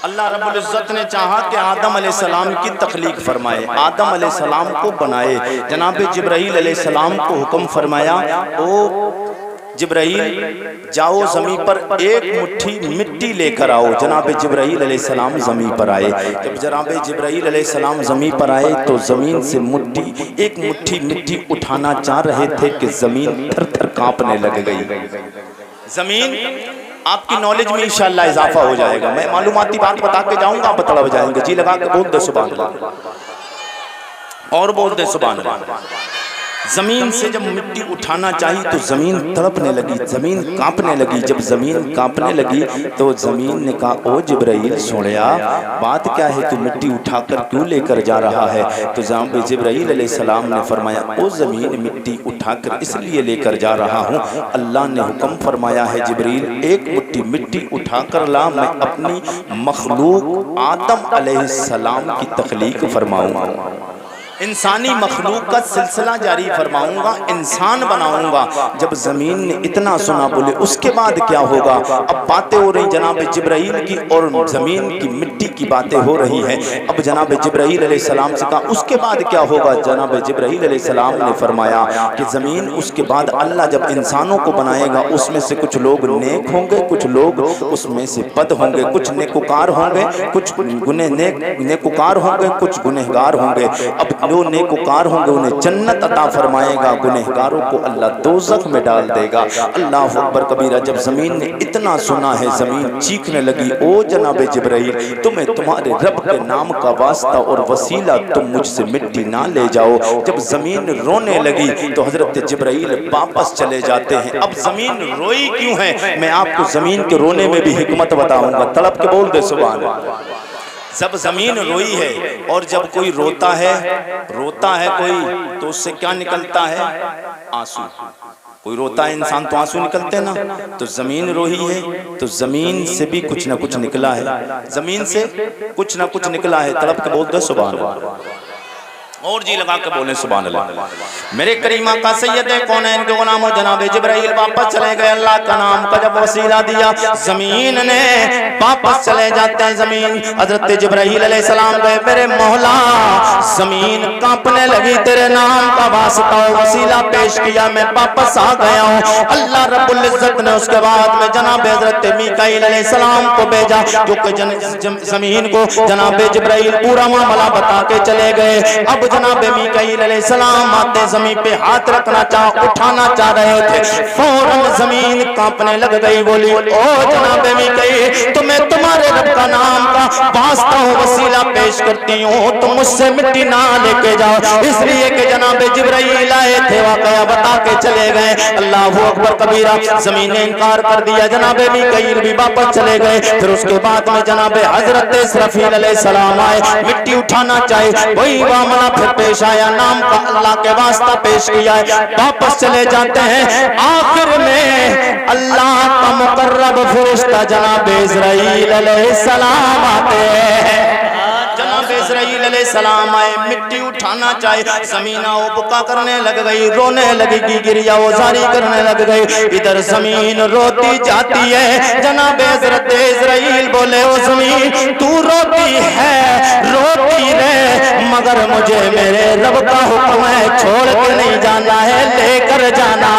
اللہ رب العزت نے چاہا کہ آدم علیہ السلام کی تخلیق فرمائے, آدم علیہ السلام کو بنائے. جناب جبرائیل علیہ السلام کو حکم فرمایا, او جبرائیل جاؤ زمین پر ایک مٹھی مٹی لے کر آؤ. جناب جبرائیل علیہ السلام زمین پر آئے. جب جناب جبرائیل علیہ السلام زمین پر آئے تو زمین سے ایک مٹھی مٹی اٹھانا چاہ رہے تھے کہ زمین تھر تھر کانپنے لگ گئی. زمین, آپ کی نالج میں انشاءاللہ اضافہ ہو جائے گا. میں معلوماتی بات بتا کے جاؤں گا, آپ تڑپ جائیں گے. جی لگا کے بول دے سبحان اللہ. اور بول دے سبحان اللہ. زمین سے جب مٹی اٹھانا چاہی تو زمین تڑپنے لگی, زمین کانپنے لگی. جب زمین کانپنے لگی تو زمین نے کہا, او جبرائیل سوڑیا بات کیا ہے, تو مٹی اٹھا کر کیوں لے کر جا رہا ہے؟ تو جبرائیل علیہ السلام نے فرمایا, او زمین مٹی اٹھا کر اس لیے لے کر جا رہا ہوں, اللہ نے حکم فرمایا ہے جبریل ایک مٹھی مٹی اٹھا کر لا, میں اپنی مخلوق آدم علیہ السلام کی تخلیق فرماؤں گا. انسانی مخلوق کا سلسلہ جاری فرماؤں گا, انسان بناؤں گا. جب زمین نے اتنا سنا, بولے اس کے بعد کیا ہوگا؟ اب باتیں ہو رہی جناب جبرائیل کی اور زمین کی مٹی کی باتیں ہو رہی ہیں. اب جناب جبرائیل علیہ السلام سے کہا اس کے بعد کیا ہوگا؟ جناب جبرائیل علیہ السلام نے فرمایا کہ زمین اس کے بعد اللہ جب انسانوں کو بنائے گا, اس میں سے کچھ لوگ نیک ہوں گے, کچھ لوگ اس میں سے بد ہوں گے, کچھ نیکوکار ہوں گے, کچھ نیکوکار ہوں گے, کچھ گنہگار ہوں گے. اب جو نیکوکار ہوں گے انہیں جنت عطا فرمائے گا, گنہگاروں کو اللہ دوزخ میں ڈال دے گا. اللہ اکبر کبیرہ. جب زمین نے اتنا سنا ہے زمین چیخنے لگی, او جناب جبرائیل تمہیں تمہارے رب کے نام کا واسطہ اور وسیلہ, تم مجھ سے مٹی نہ لے جاؤ. جب زمین رونے لگی تو حضرت جبرائیل واپس چلے جاتے ہیں. اب زمین روئی کیوں ہے, میں آپ کو زمین کے رونے میں بھی حکمت بتاؤں گا. تڑپ کے بول دے سبحان اللہ. جب زمین روئی ہے, اور جب کوئی روتا ہے کوئی, تو اس سے کیا نکلتا ہے؟ آنسو. کوئی روتا ہے انسان تو آنسو نکلتے نا. تو زمین روئی ہے تو زمین سے بھی کچھ نہ کچھ نکلا ہے, زمین سے کچھ نہ کچھ نکلا ہے. تڑپ کے بول دے سبحان اللہ. اور جی لگا کے بولیں سبحان اللہ۔ میرے کریمہ کا سید کونین کے غلام و جناب جبرائیل واپس چلے گئے، اللہ کا نام کا جب وسیلہ دیا زمین نے واپس چلے جاتے ہیں، زمین حضرت جبرائیل علیہ السلام گئے، میرے مولا زمین کانپنے لگی، تیرے نام کا واسطہ و وسیلہ پیش کیا، میں واپس آ گیا ہوں۔ اللہ رب العزت نے اس کے بعد میں جناب حضرت میکائیل علیہ السلام کو بھیجا، کیونکہ زمین کو جناب جبرائیل پورا معاملہ بتا کے چلے گئے۔ اب جناب میکائیل علیہ السلام آتے زمین پہ ہاتھ رکھنا اٹھانا چاہ رہے تھے، فوراً زمین کانپنے لگ گئی، بولی او جناب میکائیل تمہیں تمہارے رب کا نام کا واسطہ و وسیلہ پیش کرتی ہوں، تم مجھ سے مٹی نہ لے کے جاؤ، اس لیے کہ جناب جبرائیل آئے تھے، واقعہ بتا کے چلے گئے۔ اللہ اکبر کبیرہ، زمین نے انکار کر دیا، جناب میکائیل بھی واپس چلے گئے۔ پھر اس کے بعد میں جناب حضرت اسرافیل علیہ السلام آئے، مٹی اٹھانا چاہے، وہی معاملہ پھر پیش آیا، نام کا اللہ کے واسطہ پیش کیا ہے، واپس چلے جاتے ہیں۔ آخر میں اللہ کا مقرب فرشتہ جناب اسرائیل علیہ السلام آتے ہیں، جناب اسرائیل علیہ السلام آئے، مٹی اٹھانا چاہے، زمین آؤ بکا کرنے لگ گئی، رونے لگی کی گریا وہ زاری کرنے لگ گئی، ادھر زمین روتی جاتی ہے، جناب حضرت اسرائیل بولے او زمین تو روتی ہے روتی رہے، مگر مجھے میرے رب کا حکم ہے چھوڑ کے نہیں جانا ہے، لے کر جانا،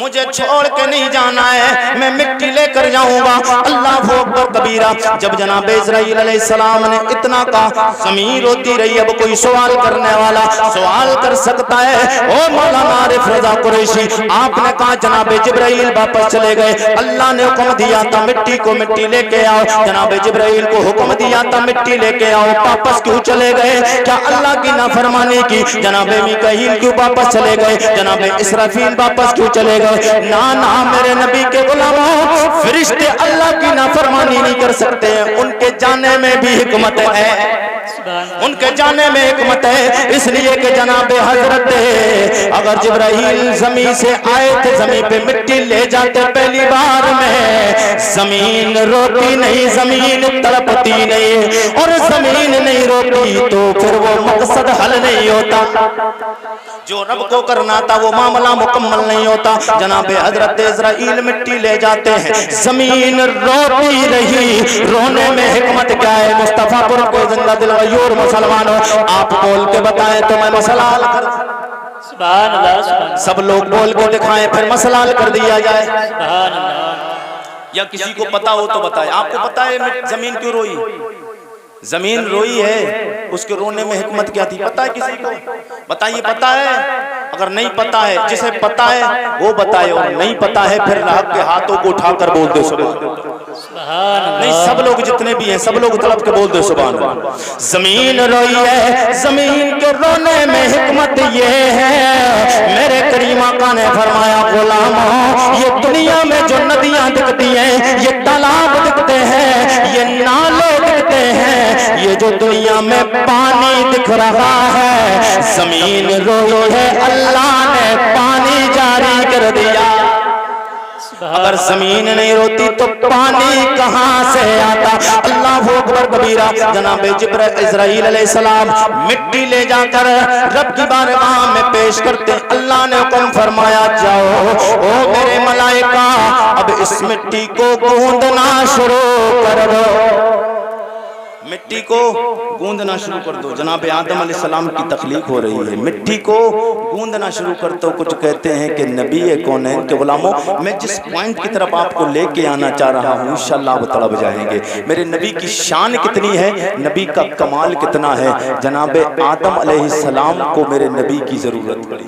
مجھے چھوڑ کے نہیں جانا ہے، میں مٹی لے کر جاؤں گا۔ اللہ اکبر کبیرہ، جب جناب اسرائیل علیہ السلام نے اتنا کہا، زمین روتی رہی، اب کوئی سوال کرنے والا سوال کر سکتا ہے؟ او مولانا عارف رضا قریشی، آپ نے کہا جناب جبرائیل واپس چلے گئے، اللہ نے حکم دیا تھا مٹی کو مٹی لے کے آؤ، جناب جبرائیل کو حکم دیا تھا مٹی لے کے آؤ، واپس کیوں چلے گئے؟ کیا اللہ کی نافرمانی کی؟ جناب میکائیل کیوں واپس چلے گئے؟ جناب اسرافیل واپس کیوں چلے گئے؟ نہ میرے نبی کے غلاموں، فرشتے اللہ کی نافرمانی نہیں کر سکتے، ان کے جانے میں بھی حکمت ہے، ان کے جانے میں حکمت ہے، اس لیے کہ جناب حضرت اگر جبرائیل زمین سے آئے تھے، زمین پہ مٹی لے جاتے پہلی بار میں، زمین روتی نہیں، زمین تڑپتی نہیں، اور زمین نہیں روتی تو پھر وہ مقصد حل نہیں ہوتا، جو رب کو کرنا تھا وہ معاملہ مکمل نہیں ہوتا۔ جناب حضرت اسرائیل مٹی لے جاتے ہیں، زمین روتی رہی، رونے میں حکمت کیا ہے؟ مصطفیٰ پور کو زندہ دل غیور مسلمانوں، آپ بول کے بتائیں تو میں مسئلہ حل کر، سبحان اللہ سبحان اللہ، سب لوگ بول کے دکھائیں پھر مسئلہ حل کر دیا جائے، سبحان اللہ، یا کسی کو پتا ہو تو بتائے۔ آپ کو پتا ہے زمین کیوں روئی؟ زمین روئی ہے، اس کے رونے میں حکمت کیا تھی پتا ہے کسی کو؟ بتائیے پتا ہے؟ اگر نہیں پتا ہے، جسے پتا ہے وہ بتائے، اور نہیں پتا ہے پھر راہ کے ہاتھوں کو اٹھا کر بول دے سبحان اللہ، نہیں سب لوگ جتنے بھی ہیں سب لوگ طلب کے بول دے سبحان اللہ۔ زمین روئی ہے، زمین کے رونے میں حکمت یہ ہے، میرے کریم آقا نے فرمایا غلاموں یہ دنیا میں جو ندیاں دکھتی ہیں، یہ تالاب دکھتے ہیں، یہ نالے دکھتے ہیں، یہ جو دنیا میں پانی دکھ رہا ہے، زمین روئی ہے، اللہ نے پانی جاری کر دیا۔ اگر زمین نہیں روتی تو پانی کہاں سے آتا؟ اللہ اکبر کبیرہ، جناب اسرائیل علیہ السلام مٹی لے جا کر رب کی بارگاہ میں پیش کرتے، اللہ نے حکم فرمایا جاؤ او میرے ملائکہ اب اس مٹی کو گوندنا شروع کر دو، مٹی کو گوندنا شروع کر دو۔ جناب آدم علیہ السلام کی تخلیق ہو رہی ہے، مٹی کو گوندنا شروع کر دو۔ کچھ کہتے ہیں کہ نبی کونین کے غلاموں، میں جس پوائنٹ کی طرف آپ کو لے کے آنا چاہ رہا ہوں انشاءاللہ آپ تڑپ جائیں گے۔ میرے نبی کی شان کتنی ہے، نبی کا کمال کتنا ہے، جناب آدم علیہ السلام کو میرے نبی کی ضرورت پڑی۔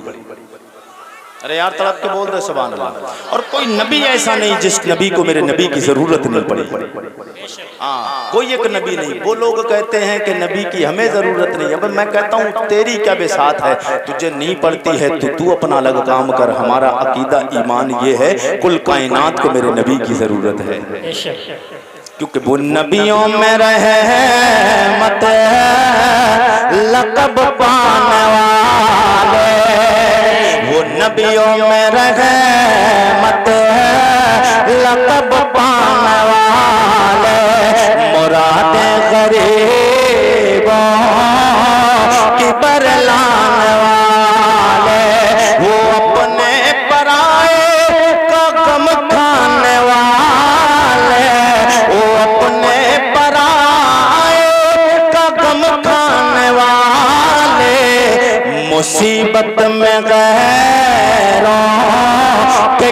ارے یار تڑپ کے بول رہے سبحان اللہ، اور کوئی نبی ایسا نہیں جس نبی کو میرے نبی کی ضرورت نہیں پڑی، کوئی ایک نبی نہیں۔ وہ لوگ کہتے ہیں کہ نبی کی ہمیں ضرورت نہیں، اب میں کہتا ہوں تیری کیا بساط ہے، تجھے نہیں پڑتی ہے تو اپنا الگ کام کر۔ ہمارا عقیدہ ایمان یہ ہے کل کائنات کو میرے نبی کی ضرورت ہے، کیونکہ وہ نبیوں میں رحمت لقب پانے والے، وہ نبیوں میں رحمت لقب پانے والے، مراد غریبوں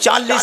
40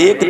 1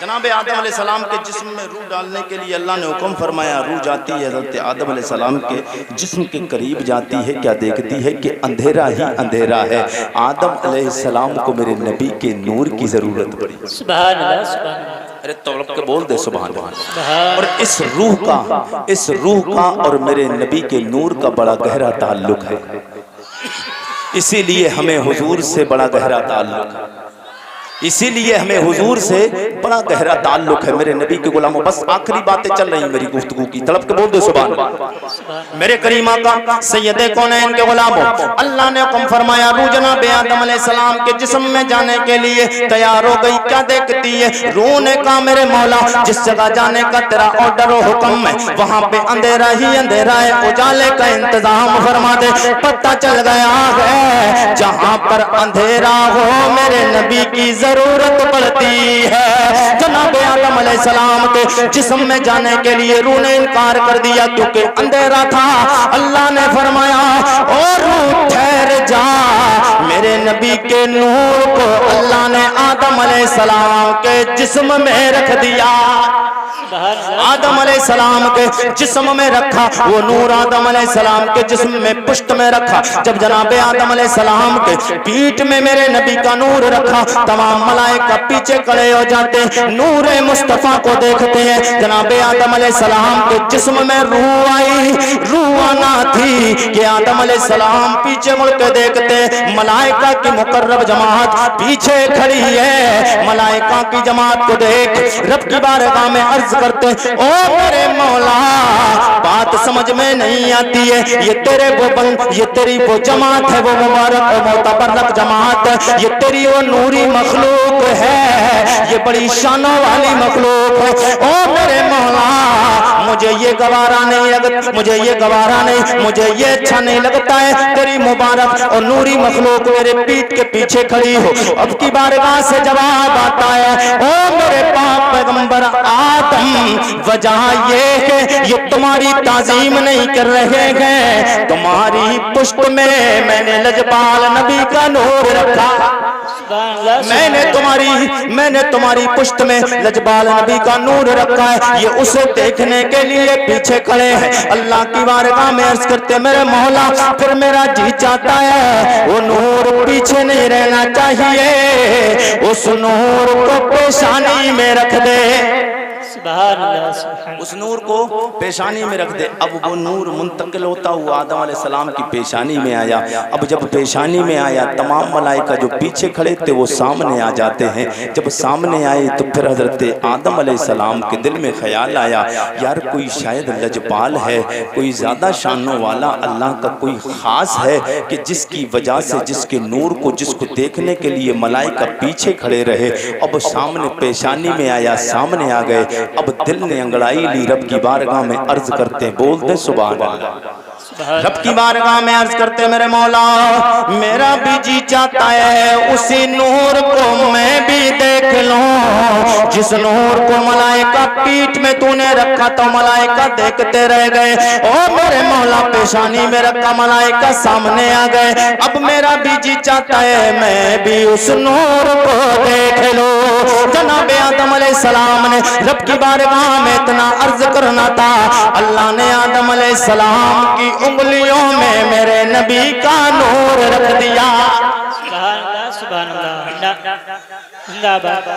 جناب آدم علیہ السلام کے جسم میں روح ڈالنے کے لیے اللہ نے حکم فرمایا، روح جاتی ہے حضرت آدم علیہ السلام کے جسم کے قریب جاتی ہے، کیا دیکھتی ہے کہ اندھیرا ہی اندھیرا ہے۔ آدم علیہ السلام کو میرے نبی کے نور کی ضرورت پڑی۔ سبحان اللہ سبحان اللہ، ارے توڑپ کے بول دے سبحان اللہ۔ اور اس روح کا اور میرے نبی کے نور کا بڑا گہرا تعلق ہے، اسی لیے ہمیں حضور سے بڑا گہرا تعلق ہے، اسی لیے ہمیں حضور سے بڑا گہرا تعلق ہے۔ میرے نبی کے غلاموں، بس آخری باتیں چل رہی ہیں میری گفتگو کی، تڑپ کے بول دو سبحان اللہ۔ میرے کریم آقا سید کونین کے غلاموں، اللہ نے حکم فرمایا روح جناب آدم علیہ السلام کے جسم میں جانے کے لیے تیار ہو گئی، کیا دیکھتی ہے؟ روح نے کہا میرے مولا جس جگہ جانے کا تیرا آرڈر و حکم ہے وہاں پہ اندھیرا ہی اندھیرا ہے، اجالے کا انتظام فرما دے۔ پتہ چل گیا ہے جہاں پر اندھیرا ہو میرے نبی کی ضرورت پڑتی ہے۔ جناب آدم علیہ السلام کے جسم میں جانے کے لیے روح نے انکار کر دیا کیونکہ اندھیرا تھا۔ اللہ نے فرمایا اور روح ٹھہر جا، میرے نبی کے نور کو اللہ نے آدم علیہ السلام کے جسم میں رکھ دیا۔ آدم علیہ السلام کے جسم میں رکھا، وہ نور آدم علیہ السلام کے جسم میں پشت میں رکھا۔ جب جناب آدم علیہ السلام کے پیٹھ میں میرے نبی کا نور رکھا، تمام ملائکہ پیچھے کھڑے ہو جاتے، نور مصطفیٰ کو دیکھتے ہیں۔ جناب آدم علیہ السلام کے جسم میں روح آئی، روح آنا تھی کہ آدم علیہ السلام پیچھے مڑ کے دیکھتے، ملائکہ کی مقرب جماعت پیچھے کھڑی ہے۔ ملائکہ کی جماعت کو دیکھ رب کی بارگاہ میں عرض کرتے، او میرے مولا بات سمجھ میں نہیں آتی ہے، یہ تیری وہ جماعت ہے، وہ مبارک و معتبرک جماعت ہے، یہ تیری وہ نوری مخلوق ہے، یہ بڑی شانوں والی مخلوق ہے۔ او میرے مولا مجھے یہ گوارا نہیں لگتا، مجھے یہ اچھا نہیں لگتا ہے تیری مبارک اور نوری مخلوق میرے پیٹ کے پیچھے کھڑی ہو۔ اب کی بارگاہ سے جواب آتا ہے، او میرے پاک پیغمبر آدم وجہ یہ ہے یہ تمہاری تعظیم نہیں کر رہے ہیں، تمہاری پشت میں نے لجپال نبی کا نور رکھا، میں نے تمہاری پشت میں لجپال نبی کا نور رکھا ہے، یہ اسے دیکھنے کے لیے پیچھے کھڑے ہیں۔ اللہ کی بارگاہ میں عرض کرتے میرے مولا پھر میرا جی چاہتا ہے وہ نور پیچھے نہیں رہنا چاہیے، اس نور کو پیشانی میں رکھ دے، اس نور کو پیشانی میں رکھ دے۔ اب وہ نور منتقل ہوتا ہوا آدم علیہ السلام کی پیشانی میں آیا۔ اب جب پیشانی میں آیا تمام ملائکہ جو پیچھے کھڑے تھے وہ سامنے آ جاتے ہیں۔ جب سامنے آئے تو پھر حضرت آدم علیہ السلام کے دل میں خیال آیا یار کوئی شاید لجپال ہے، کوئی زیادہ شانوں والا اللہ کا کوئی خاص ہے کہ جس کی وجہ سے جس کے نور کو جس کو دیکھنے کے لیے ملائکہ پیچھے کھڑے رہے۔ اب سامنے پیشانی میں آیا، سامنے آ گئے۔ اب دل نے انگڑائی لی، رب کی بارگاہ میں عرض کرتے بول دے سبحان اللہ۔ رب کی بارگاہ میں عرض کرتے میرے مولا میرا بھی جی چاہتا ہے اسی نور کو میں بھی دیکھ لوں، جس نور کو ملائکہ پیٹھ میں تو نے رکھا تو ملائکہ دیکھتے رہ گئے، اور میرے مولا پیشانی میں رکھا ملائکہ سامنے آ گئے۔ اب میرا بھی جی چاہتا ہے میں بھی اس نور کو دیکھ لوں۔ جناب آدم علیہ السلام نے رب کی بارگاہ میں اتنا عرض کرنا تھا، اللہ نے آدم علیہ السلام کی انگلیوں میں میرے نبی کا نور رکھ دیا۔ سبحان اللہ سبحان اللہ، زندہ باد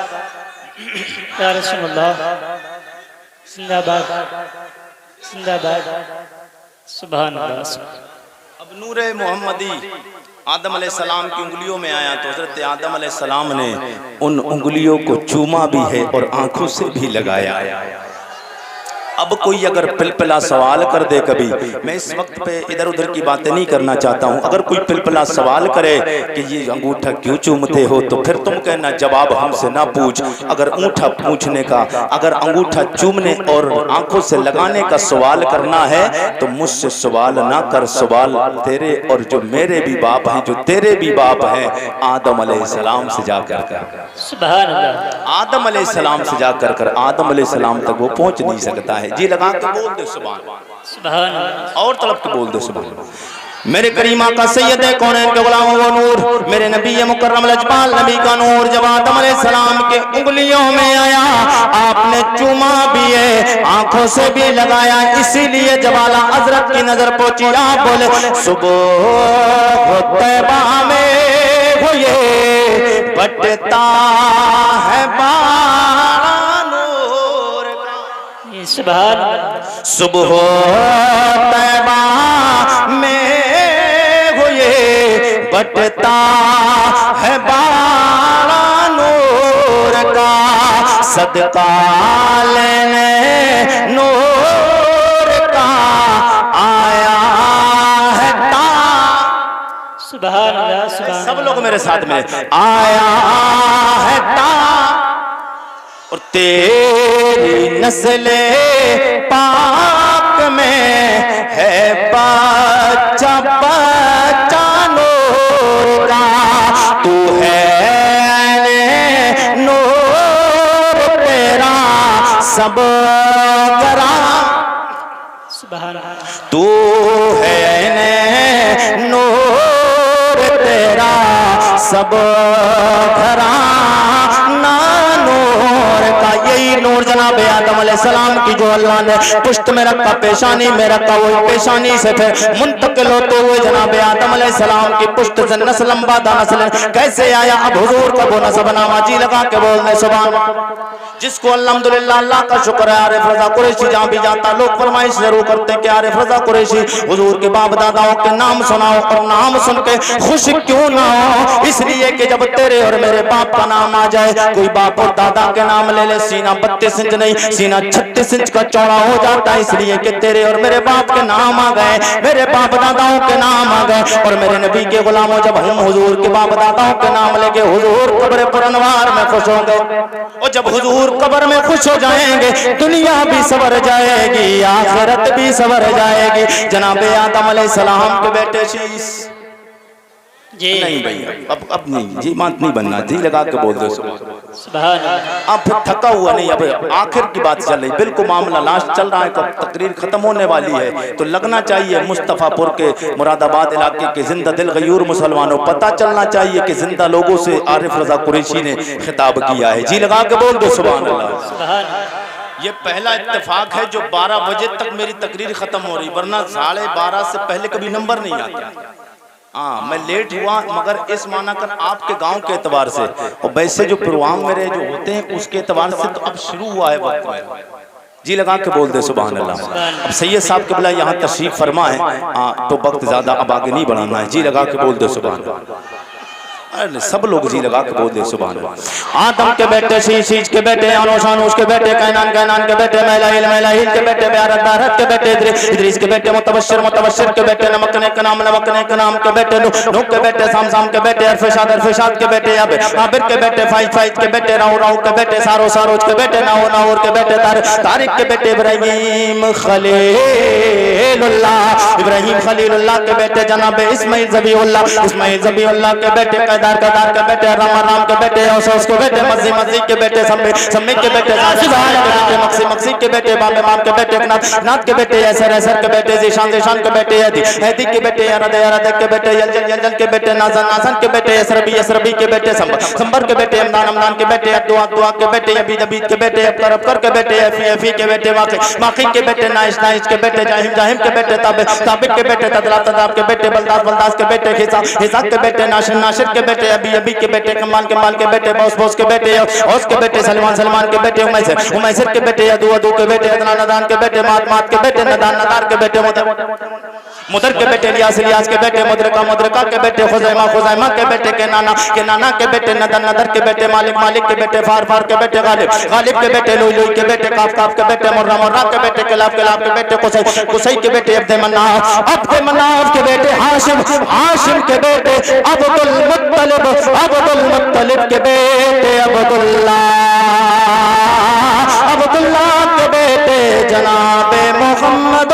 یا رسول اللہ، زندہ باد زندہ باد، سبحان اللہ۔ اب نور محمدی آدم علیہ السلام کی انگلیوں میں آیا تو حضرت آدم علیہ السلام نے ان انگلیوں کو چوما بھی ہے اور آنکھوں سے بھی لگایا۔ اب کوئی اگر پلپلا سوال کر دے کبھی، میں اس وقت پہ ادھر ادھر کی باتیں نہیں کرنا چاہتا ہوں، اگر کوئی پلپلا سوال کرے کہ یہ انگوٹھا کیوں چومتے ہو تو پھر تم کہنا جواب ہم سے نہ پوچھ۔ اگر انگوٹھا پوچھنے کا، اگر انگوٹھا چومنے اور آنکھوں سے لگانے کا سوال کرنا ہے تو مجھ سے سوال نہ کر، سوال تیرے اور جو میرے بھی باپ ہیں، جو تیرے بھی باپ ہیں، آدم علیہ السلام سے جا کر سبحان اللہ، آدم علیہ السلام سے جا کر آدم علیہ السلام تک وہ پہنچ نہیں سکتا ہے۔ جی لگا کے بول دے سبحان اللہ، سبحان اللہ، اور طلب کے بول دے سبحان اللہ۔ میرے کریم آقا سید کونین کے غلام وہ نور، میرے نبی مکرم لجپال نبی کا نور جب آدم علیہ السلام کے انگلیوں میں آیا آپ نے چوما بھی ہے، آنکھوں سے بھی لگایا، اسی لیے جب اعلیٰ حضرت کی نظر پہنچی آپ بولے صبح طیبہ میں وہ یہ بٹتا ہے بارہ نور کا، سبحان اللہ صبح طیبہ میں بٹتا ہے بارہ نور کا، صدقہ لینے نور کا آیا ہے تا، سبحان اللہ سبحان سب لوگ میرے ساتھ میں آیا ہے تا، اور تیری نسل پاک میں ہے بچہ بچہ نور کا، تو ہے نور تیرا سب گراں، سبحان اللہ تو ہے نور تیرا سب گھرانا نور کا، یہی نور جناب آدم علیہ السلام کی جو اللہ نے پشت میں رکھا، پیشانی میں رکھا، وہ پیشانی سے پھر منتقل ہوتے ہوئے جناب آدم علیہ السلام کی پشت سے نسل بعد نسل کیسے آیا، اب حضور کا وہ نسب نامہ جی لگا کے بولنے سبحان، جس کو الحمدللہ اللہ کا شکر ہے عارف رضا قریشی جہاں بھی جاتا لوگ فرمائش ضرور کرتے کہ عارف رضا قریشی حضور کے باپ داداؤں کے نام سناؤ، اور نام سن کے خوش کیوں نہ ہو، اس لیے کہ جب تیرے اور میرے باپ کا نام آ جائے، کوئی باپ اور دادا کے نام لے لے، سینہ 32 انچ نہیں سینہ 36 انچ کا چوڑا ہو جاتا ہے، اس لیے کہ تیرے اور میرے باپ کے نام آ گئے، میرے باپ داداؤں کے نام آ گئے، اور میرے نبی کے غلاموں جب ہم حضور کے باپ داداؤں کے نام لے کے حضور قبر پر انوار میں خوش ہوں گے، اور جب حضور قبر میں خوش ہو جائیں گے دنیا بھی سور جائے گی، آخرت بھی سور جائے گی۔ جناب آدم علیہ السلام کے بیٹے شیش جی نہیں بھئی اب نہیں جی مانت نہیں بننا، جی لگا کے بول دو سبحان اللہ، اب پھر تھکا ہوا نہیں، اب آخر کی بات چل رہی، بالکل معاملہ لاسٹ چل رہا ہے، تقریر ختم ہونے والی ہے، تو لگنا چاہیے مصطفیٰ پور کے مراد آباد علاقے کے زندہ دل غیور مسلمانوں، پتہ چلنا چاہیے کہ زندہ لوگوں سے عارف رضا قریشی نے خطاب کیا ہے، جی لگا کے بول دو سبحان اللہ۔ سبحان اللہ، یہ پہلا اتفاق ہے جو 12 بجے تک میری تقریر ختم ہو رہی، ورنہ 12:30 سے پہلے کبھی نمبر نہیں آتا۔ ہاں میں لیٹ ہوا مگر اس معنی کر آپ کے گاؤں کے اعتبار سے، اور ویسے جو پروگرام میرے جو ہوتے ہیں اس کے اعتبار سے تو اب شروع ہوا ہے وقت میں، جی لگا کے بول دے سبحان اللہ۔ اب سید صاحب قبلہ یہاں تشریف فرما ہے تو وقت زیادہ اب آگے نہیں بڑھانا ہے، جی لگا کے بول دے سبحان اللہ۔ سب لوگ جی لگا کے بول دے سبحان اللہ۔ آدم کے بیٹے شیش کے بیٹے انوش انوش کے بیٹے کینان کے بیٹے میلاہیل کے بیٹے بیارت کے بیٹے ادریس کے بیٹے متبشر کے بیٹے نمکنے کے نام کے بیٹے نوح کے بیٹے سام کے بیٹے ارفشاد کے بیٹے عابر کے بیٹے فائد کے بیٹے راؤ کے بیٹے ساروج کے بیٹے ناور کے بیٹے طارق کے بیٹے ابراہیم خلیل اللہ کے بیٹے جناب اسماعیل ذبیح اللہ کے بیٹے قیدار کے بیٹے رام کے بیٹے اوسوس کے بیٹے مزی کے بیٹے سمی کے بیٹے مقسی کے بیٹے بام کے بیٹے نات کے بیٹے ایسر کے بیٹے زیشان کے بیٹے ہیدی کے بیٹے ارد کے بیٹے یلجل کے بیٹے نازن کے بیٹے اسربی کے بیٹے سمبر کے بیٹے امدان کے بیٹے دعا کے بیٹے عبید کے بیٹے ابکر کے بیٹے افی کے بیٹے واقعی کے بیٹے نائش کے بیٹے جاہم کے بیٹے ثابت کے بیٹے تداب کے بیٹے بلداس کے بیٹے حساب کے بیٹے ناشر کے بیٹے ابی کے بیٹے کمال کے بیٹے بوس کے بیٹے اوس کے بیٹے سلمان کے بیٹے عمیسر کے بیٹے ادو کے بیٹے ندان کے بیٹے مات کے بیٹے ندار کے بیٹے مدر کے بیٹے لیاس کے بیٹے مدرکہ کے بیٹے خزیمہ کے بیٹے کنانا کے بیٹے ندر کے بیٹے مالک کے بیٹے فار کے بیٹے غالب کے بیٹے لوئی کے بیٹے کاف کے بیٹے مرہ کے بیٹے کلاب کے بیٹے قصی کے بیٹے عبد مناف کے بیٹے ہاشم کے بیٹے عبد المطلب کے بیٹے عبداللہ کے بیٹے جناب محمد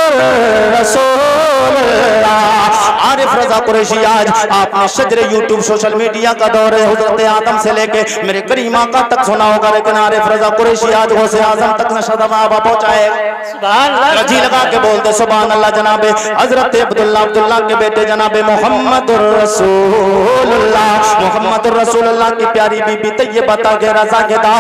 رسول اللہ عارف رضا رضا قریشی آج آپ نے شجر یوٹیوب سوشل میڈیا کا دور ہے، حضرت آدم سے لے کے میرے کریم آقا تک سنا ہوگا، لیکن عارف رضا قریشی آج غوث اعظم تک نشد آبا پہنچائے. سبحان اللہ. رجی لگا کے بولتے سبحان اللہ. جناب حضرت عبداللہ کے بیٹے جناب محمد الرسول اللہ، محمد الرسول اللہ کی پیاری بی بی طیبہ طاہرہ زاہدہ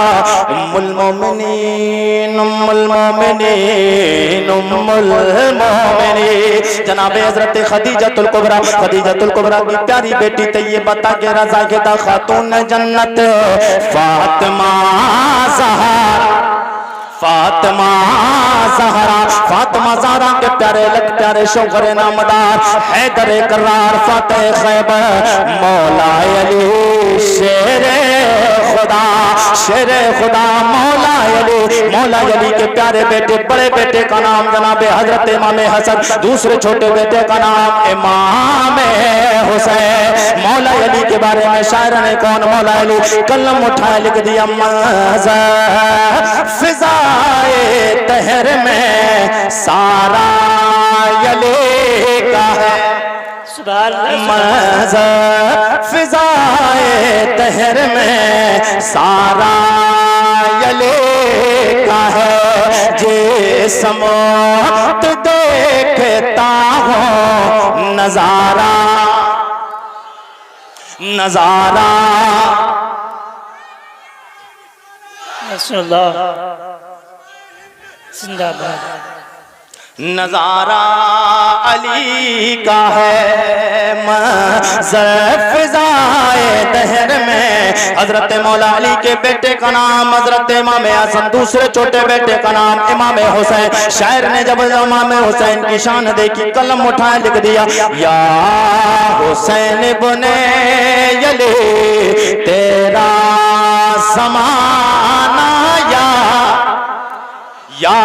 ام المومنین، ام المومنین، ام المومنین جناب حضرت خدیجۃ الکبریٰ، خدیجۃ الکبریٰ کی پیاری بیٹی طیبہ طاہرہ زاہدہ خاتون جنت فاطمہ زہرا، فاطمہ زہرا، فاطمہ زہرا کے پیارے لگ پیارے شوہر نامدار حیدر کرار فاتح خیبر مولا علی شیر خدا، شیر خدا مولا علی، مولا علی کے پیارے بیٹے بڑے بیٹے کا نام جناب حضرت امام حسن، دوسرے چھوٹے بیٹے کا نام امام حسین. مولا علی کے بارے میں شاعر نے کون مولا علی قلم اٹھائے لکھ دیا فضائے تہر میں سارا علی کا ہے، سبحان اللہ. فضائے تہر میں سارا علی کا ہے، جسم دیکھتا ہوں نظارہ نظارہ. رسول اللہ زندہ باد. نظارہ علی کا ہے، منظر فضائے دہر میں حضرت مولا علی کے بیٹے کا نام حضرت امام حسن، دوسرے چھوٹے بیٹے کا نام امام حسین. شاعر نے جب امام حسین کی شان دیکھی قلم اٹھائے لکھ دیا یا حسین ابن علی تیرا زمانہ یا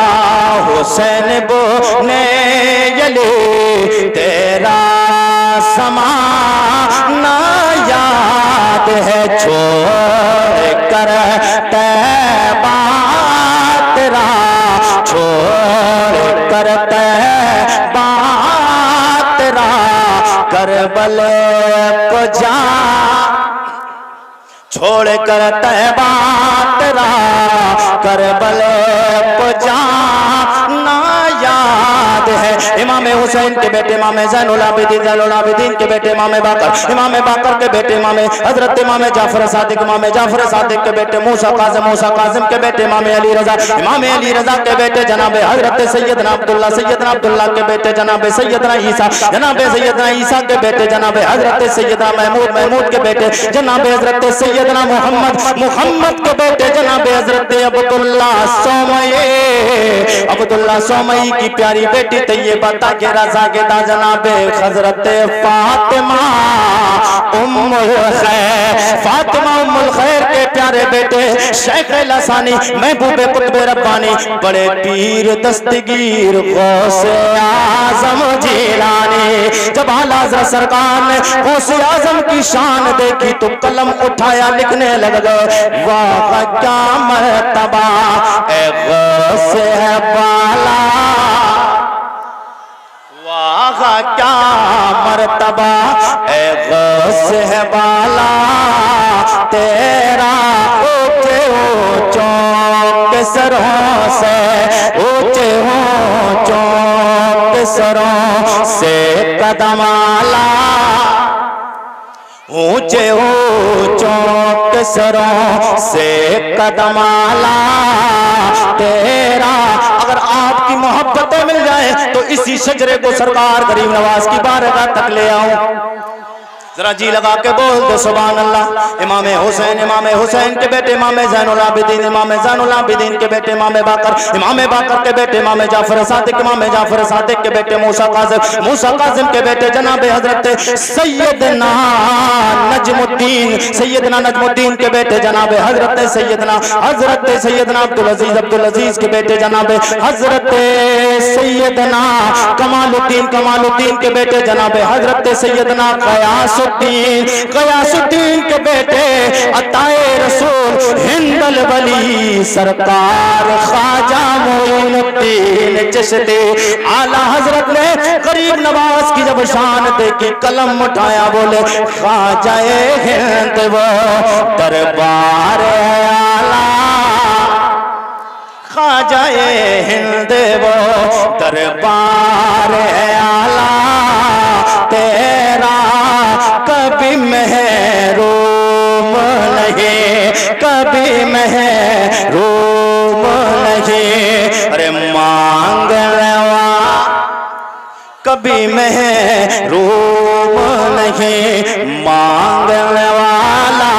حسین ابن علی تیرا زمانہ یاد ہے، چھوڑ کر طیبہ تیرا، چھوڑ کر طیبہ تیرا کربل کو جا، چھوڑ کر طیبہ تیرا کربل کو جانا یاد ہے. امام حسین کے بیٹے امام زین العابدین، زین العابدین کے بیٹے امام باقر، امام باقر کے بیٹے امام حضرت امام جعفر صادق، امام جعفر صادق کے بیٹے موسیٰ کاظم، موسیٰ کاظم کے بیٹے امام علی رضا، امام علی رضا کے بیٹے جناب حضرت سیدنا عبداللہ، سیدنا عبداللہ کے بیٹے جناب سیدنا عیسیٰ، جناب سیدنا عیسیٰ کے بیٹے جناب حضرت سیدنا محمود، محمود کے بیٹے جناب حضرت سیدنا محمد، محمد کے بیٹے جناب حضرت عبداللہ سومئی، عبداللہ سومئی کی پیاری بیٹی طیبہ طاہرہ زاہدہ جناب حضرت فاطمہ ام الخیر، فاطمہ ام الخیر کے پیارے بیٹے شیخ لسانی محبوب قطب ربانی بڑے پیر دستگیر غوث اعظم جیلانی. جب اعلیٰ حضرت سرکار نے غوث اعظم کی شان دیکھی تو قلم اٹھایا لکھنے لگ گئے واہ کیا مرتبہ اے غوث ہے بالا، واہ کیا مرتبہ اے غوث ہے بالا تیرا، اونچے اونچوں کے سروں سے، اونچے اونچوں کے سروں سے قدم آلا، اونچے اونچوں کے سروں سے قدم آلا تیرا. اگر آپ کی محبتیں مل جائیں تو اسی شجرے کو سرکار غریب نواز کی بارگاہ تک لے آؤں. ذرا جی لگا کے بول دو سبحان اللہ. امام حسین، امام حسین کے بیٹے امام زین العابدین، امام زین العابدین کے بیٹے امام باقر، امام باقر کے بیٹے امام جعفر صادق، امام جعفر صادق کے بیٹے موسیٰ کاظم، موسیٰ کاظم کے بیٹے جناب حضرت سیدنا نجم الدین، سیدنا نجم الدین کے بیٹے جناب حضرت سیدنا عبدالعزیز، عبدالعزیز کے بیٹے جناب حضرت سیدنا کمال الدین، کمال الدین کے بیٹے جناب حضرت سیدنا قیاس غیاث الدین کے بیٹے عطائے رسول ہند الولی سرکار خواجہ معین الدین چشتی اعلیٰ حضرت نے غریب نواز کی جب شان دیکھی قلم اٹھایا بولے خواجہ ہند وہ دربار اعلیٰ خواجہ ہند وہ دربار اعلیٰ تیرا کبھی محروم نہیں کبھی محروم نہیں ارے مانگ لوا کبھی محروم نہیں مانگ والا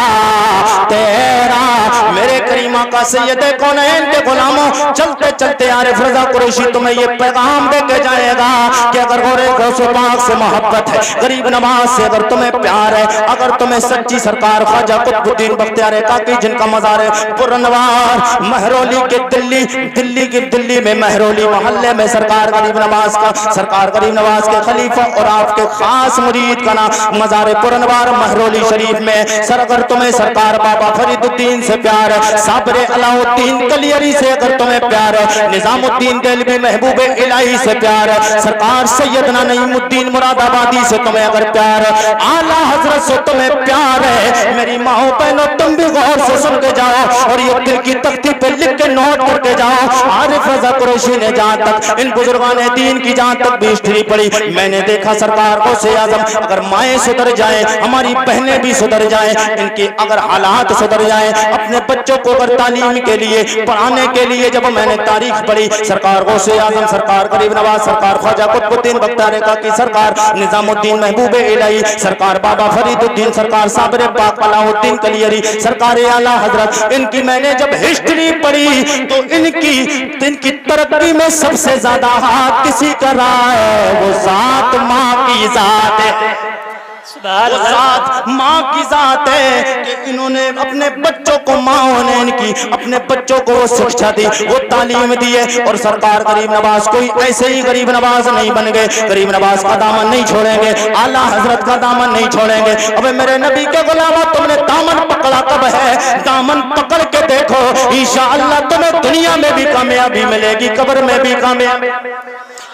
تیرا میرے کریمہ کا سید کونین کے غلاموں چلتے چلتے عارف رضا قریشی تمہیں یہ پیغام دے کے جائے گا کہ اگر غوث پاک سے محبت ہے غریب نواز سے اگر تمہیں پیار ہے اگر تمہیں سچی سرکار خواجہ قطب الدین بختیار کاکی جن کا مزار ہے پرنوار مہرولی کے دلی میں مہرولی محلے میں سرکار غریب نواز کے خلیفہ اور آپ کے خاص مرید کا نام مزار پرنوار مہرولی شریف میں سر اگر تمہیں سرکار بابا فرید الدین سے پیار ہے صابر علاء الدین کلیری سے اگر تمہیں پیار ہے نظام الدین دہلوی محبوب الہی سے پیار ہے سرکار سیدنا نعیم الدین مراد آبادی سے تمہیں اگر پیار ہے اعلیٰ حضرت سے تمہیں پیار ہے میری ماں بہنوں تم بھی غور سے سن کے جاؤ اور یہ دل کی تختی پہ لکھ کے نوٹ کر کے جاؤ عارف رضا قریشی نے جہاں تک ان بزرگان دین کی جہاں تک بھی ہسٹری پڑھی میں نے دیکھا سرکار غوث اعظم اگر مائیں سدھر جائیں ہماری بہنیں بھی سدھر جائیں ان کی اگر حالات سدھر جائیں اپنے بچوں کو اگر تعلیم کے لیے پڑھانے کے لیے جب میں نے تاریخ پڑھی سرکار غوث اعظم سرکار غریب نواز سرکار خواجہ قطب الدین بختیار کاکی سرکار نظام الدین محبوب الہی سرکار بابا فرید الدین سرکار صابر پاک علاء الدین کلیری سرکار اعلیٰ حضرت ان کی میں نے جب ہسٹری پڑھی تو ان کی ترقی میں سب سے زیادہ ہاتھ کسی کا رہا ہے وہ ذات ماں کی ذات ہے وہ ذات ماں کی ذات ہے کہ انہوں نے اپنے بچوں کو ماں نے ان کی اپنے بچوں کو وہ شکشا دی وہ تعلیم دی ہے اور سرکار غریب نواز کوئی ایسے ہی غریب نواز نہیں بن گئے غریب نواز کا دامن نہیں چھوڑیں گے اعلیٰ حضرت کا دامن نہیں چھوڑیں گے اب میرے نبی کے غلاموں تم نے دامن پکڑا کب ہے دامن پکڑ کے دیکھو انشاءاللہ تمہیں دنیا میں بھی کامیابی ملے گی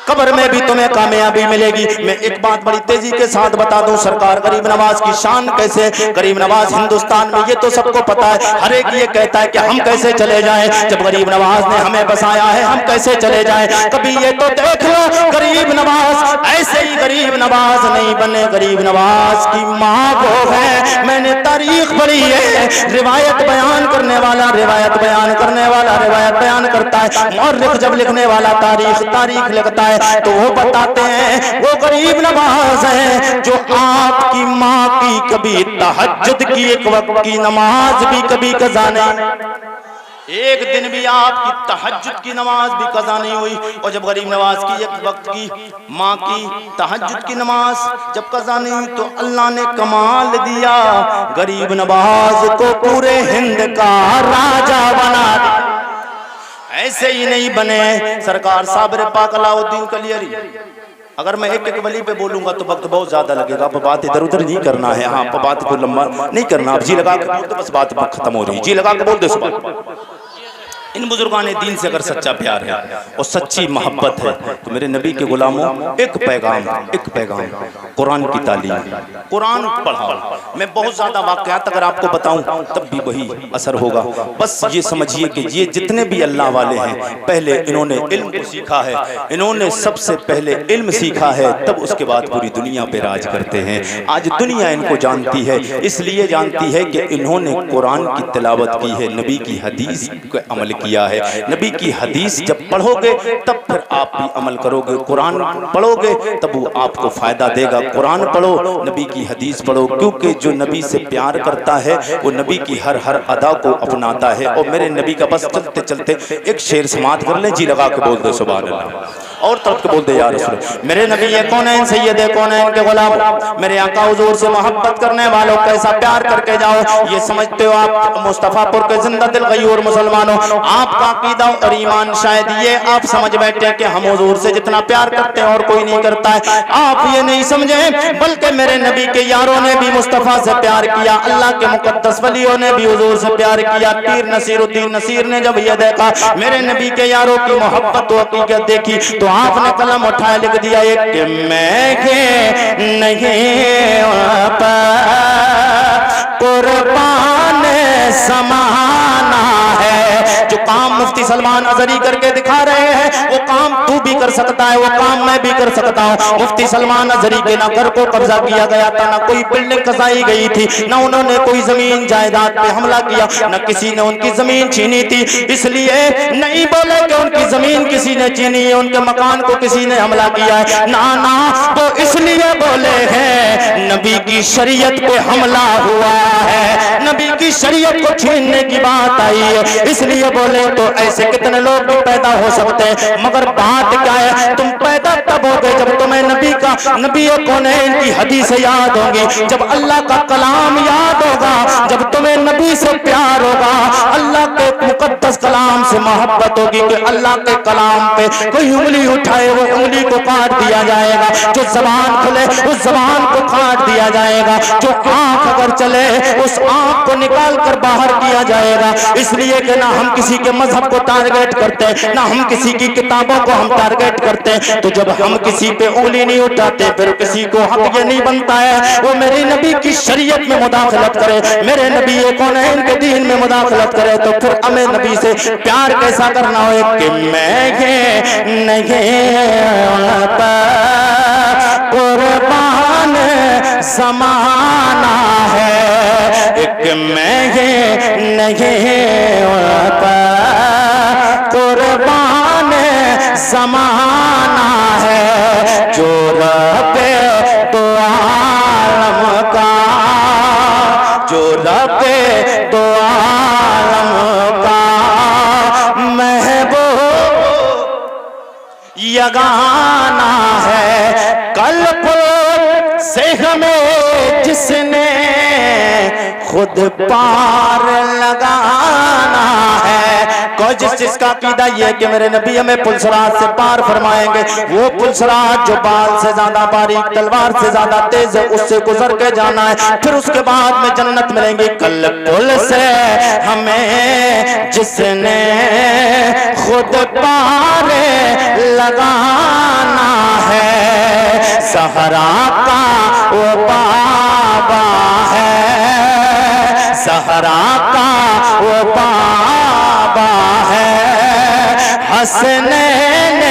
قبر میں بھی تمہیں کامیابی ملے گی میں ایک بات بڑی تیزی کے ساتھ بتا دوں سرکار غریب نواز کی شان کیسے غریب نواز ہندوستان میں یہ تو سب کو پتا ہے ہر ایک یہ کہتا ہے کہ ہم کیسے چلے جائیں جب غریب نواز نے ہمیں بسایا ہے ہم کیسے چلے جائیں کبھی یہ تو دیکھ لو غریب نواز ایسے ہی غریب نواز نہیں بنے غریب نواز کی ماں وہ ہے میں نے تاریخ پڑھی ہے روایت بیان کرنے والا روایت بیان کرتا ہے مورخ جب لکھنے والا تاریخ لکھتا ہے تو وہ بتاتے ہیں وہ غریب نواز ہیں جو آپ کی ماں کی کبھی تہجد کی ایک وقت کی نماز بھی کبھی قضا نہیں ایک دن بھی آپ کی تہجد کی نماز بھی قضا نہیں ہوئی اور جب غریب نواز کی ایک وقت کی ماں کی تہجد کی نماز جب قضا نہیں ہوئی تو اللہ نے کمال دیا غریب نواز کو پورے ہند کا راجہ بنا دیا ایسے ہی نہیں بنے سرکار صابر پاک علاء الدین کلیری اگر میں ایک ولی پہ بولوں گا تو وقت بہت زیادہ لگے گا بات ادھر ادھر نہیں کرنا ہے ہاں بات کو لمبا نہیں کرنا اب جی لگا کے بول دو بس بات ختم ہو رہی جی لگا کے بول دو اس بات ان بزرگان دین سے اگر سچا پیار ہے اور سچی محبت ہے تو میرے نبی کے غلاموں ایک پیغام قرآن کی تعلیم قرآن پڑھا میں بہت زیادہ واقعات اگر آپ کو بتاؤں تب بھی وہی اثر ہوگا بس یہ سمجھیے کہ یہ جتنے بھی اللہ والے ہیں پہلے انہوں نے علم کو سیکھا ہے انہوں نے سب سے پہلے علم سیکھا ہے تب اس کے بعد پوری دنیا پہ راج کرتے ہیں آج دنیا ان کو جانتی ہے اس لیے جانتی ہے کہ انہوں نے قرآن کی تلاوت کی ہے نبی کی حدیث کا عمل کیا ہے نبی کی حدیث جب پڑھو گے تب پھر آپ بھی عمل کرو گے قرآن پڑھو گے تب وہ آپ کو فائدہ دے گا قرآن پڑھو نبی کی حدیث پڑھو کیونکہ جو نبی سے پیار کرتا ہے وہ نبی کی ہر ادا کو اپناتا ہے اور میرے نبی کا بس چلتے چلتے ایک شعر سماعت کر لیں جی لگا کے بول دو سبحان اللہ اور تڑپ کے بولتے یا رسول اللہ میرے نبی کونین سید کونین کے غلام میرے آقا حضور سے محبت کرنے والوں کیسا پیار کر کے جاؤ یہ سمجھتے ہو آپ مصطفیٰ پور کے زندہ دل غیور مسلمانوں آپ کا عقیدہ اور ایمان شاید یہ آپ سمجھ بیٹھے کہ ہم حضور سے جتنا پیار کرتے ہیں اور کوئی نہیں کرتا ہے آپ یہ نہیں سمجھیں بلکہ میرے نبی کے یاروں نے بھی مصطفیٰ سے پیار کیا اللہ کے مقدس ولیوں نے بھی حضور سے پیار کیا پیر نصیر الدین نصیر نے جب یہ دیکھا میرے نبی کے یاروں کی محبت و حقیقت دیکھی تو آپ نے قلم اٹھائے لکھ دیا ایک کہ میں نہیں قربان سمانا ہے جو کام مفتی سلمان ازہری کر کے دکھا رہے ہیں وہ کام تو بھی کر سکتا ہے وہ کام میں بھی کر سکتا ہوں مفتی سلمان ازہری کے نہ گھر کو قبضہ کیا گیا تھا نہ کوئی بلڈنگ قضائی گئی تھی نہ انہوں نے کوئی زمین جائیداد پہ حملہ کیا نہ کسی نے ان کی زمین چھینی تھی اس لیے نہیں بولے کہ ان کی زمین کسی نے چھینی ہے ان کے مکان کو کسی نے حملہ کیا ہے نہ وہ اس لیے بولے ہیں نبی کی شریعت پہ حملہ ہوا ہے نبی کی شریعت کو چھیننے کی بات آئی ہے اس لیے بولے تو ایسے کتنے لوگ بھی پیدا ہو سکتے ہیں مگر بات کیا ہے تم پیدا تب ہوگے جب تمہیں نبی کونین کی حدیث یاد ہوں گی جب اللہ کا کلام یاد ہوگا جب تمہیں نبی سے پیار ہوگا اللہ کے مقدس کلام سے محبت ہوگی کہ اللہ کے کلام پہ کوئی انگلی اٹھائے وہ انگلی کو کاٹ دیا جائے گا جو زبان کھلے اس زبان کو کاٹ دیا جائے گا جو آنکھ اگر چلے اس آنکھ کو نکال کر باہر کیا جائے گا اس لیے کہ نہ ہم کسی کے مذہب کو ٹارگیٹ کرتے نہ ہم کسی کی کتابوں کو ہم ٹارگیٹ کرتے تو جب ہم کسی پہ انگلی نہیں اٹھاتے پھر کسی کو حق یہ نہیں بنتا ہے وہ میرے نبی کی شریعت میں مداخلت کرے میرے نبی کونین کے دین میں مداخلت کرے تو پھر ہمیں نبی سے پیار کیسا کرنا ہو کہ میں قربان زمانہ ہے ایک میں نہیں ہوتا قربان زمانہ ہے جو رب دو عالم کا جو رب دو عالم کا محبوب یگانہ ہے کل سے ہمیں جس نے خود پار لگانا ہے کوئی جس کا عقیدہ یہ کہ میرے نبی ہمیں پلسرات سے پار فرمائیں گے وہ پلسرات جو بال سے زیادہ باریک تلوار سے زیادہ تیز ہے اس سے گزر کے جانا ہے پھر اس کے بعد میں جنت ملیں گی کل پل سے ہمیں جس نے خود پار لگانا ہے صحرا کا وہ بابا ہے صحرا کا وہ بابا ہے حسنین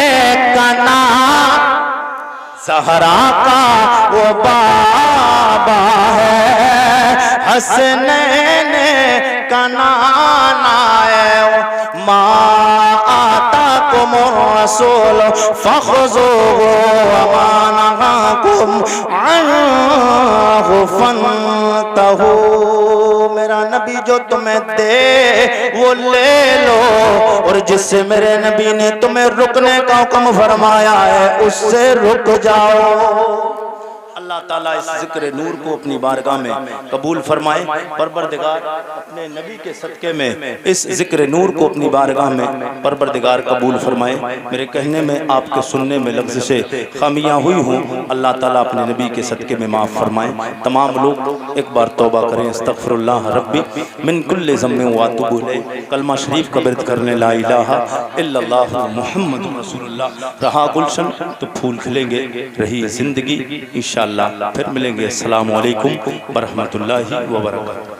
کا نام صحرا کا وہ بابا ہے حسنین کا نام ہے ما آتاکم الرسول فخذوه وما نهاکم عنہ فانتہوا میرا نبی جو تمہیں دے وہ لے لو اور جس سے میرے نبی نے تمہیں رکنے کا حکم فرمایا ہے اس سے رک جاؤ اللہ تعالیٰ اس ذکر نور کو اپنی بارگاہ میں قبول فرمائے پروردگار اپنے نبی کے صدقے میں اس ذکر نور کو اپنی بارگاہ میں پروردگار قبول فرمائے میرے کہنے میں آپ کے سننے میں لفظ سے خامیاں ہوئی ہوں اللہ تعالیٰ اپنے نبی کے صدقے میں معاف فرمائے تمام لوگ ایک بار توبہ کریں استغفر اللہ ربی من کل ذنب واتوب الیہ کلمہ شریف کا ورد کرنے لا الہ الا اللہ محمد رسول اللہ رہا گلشن تو پھول کھلیں گے رہی زندگی انشاءاللہ پھر ملیں گے السلام علیکم ورحمۃ اللہ وبرکاتہ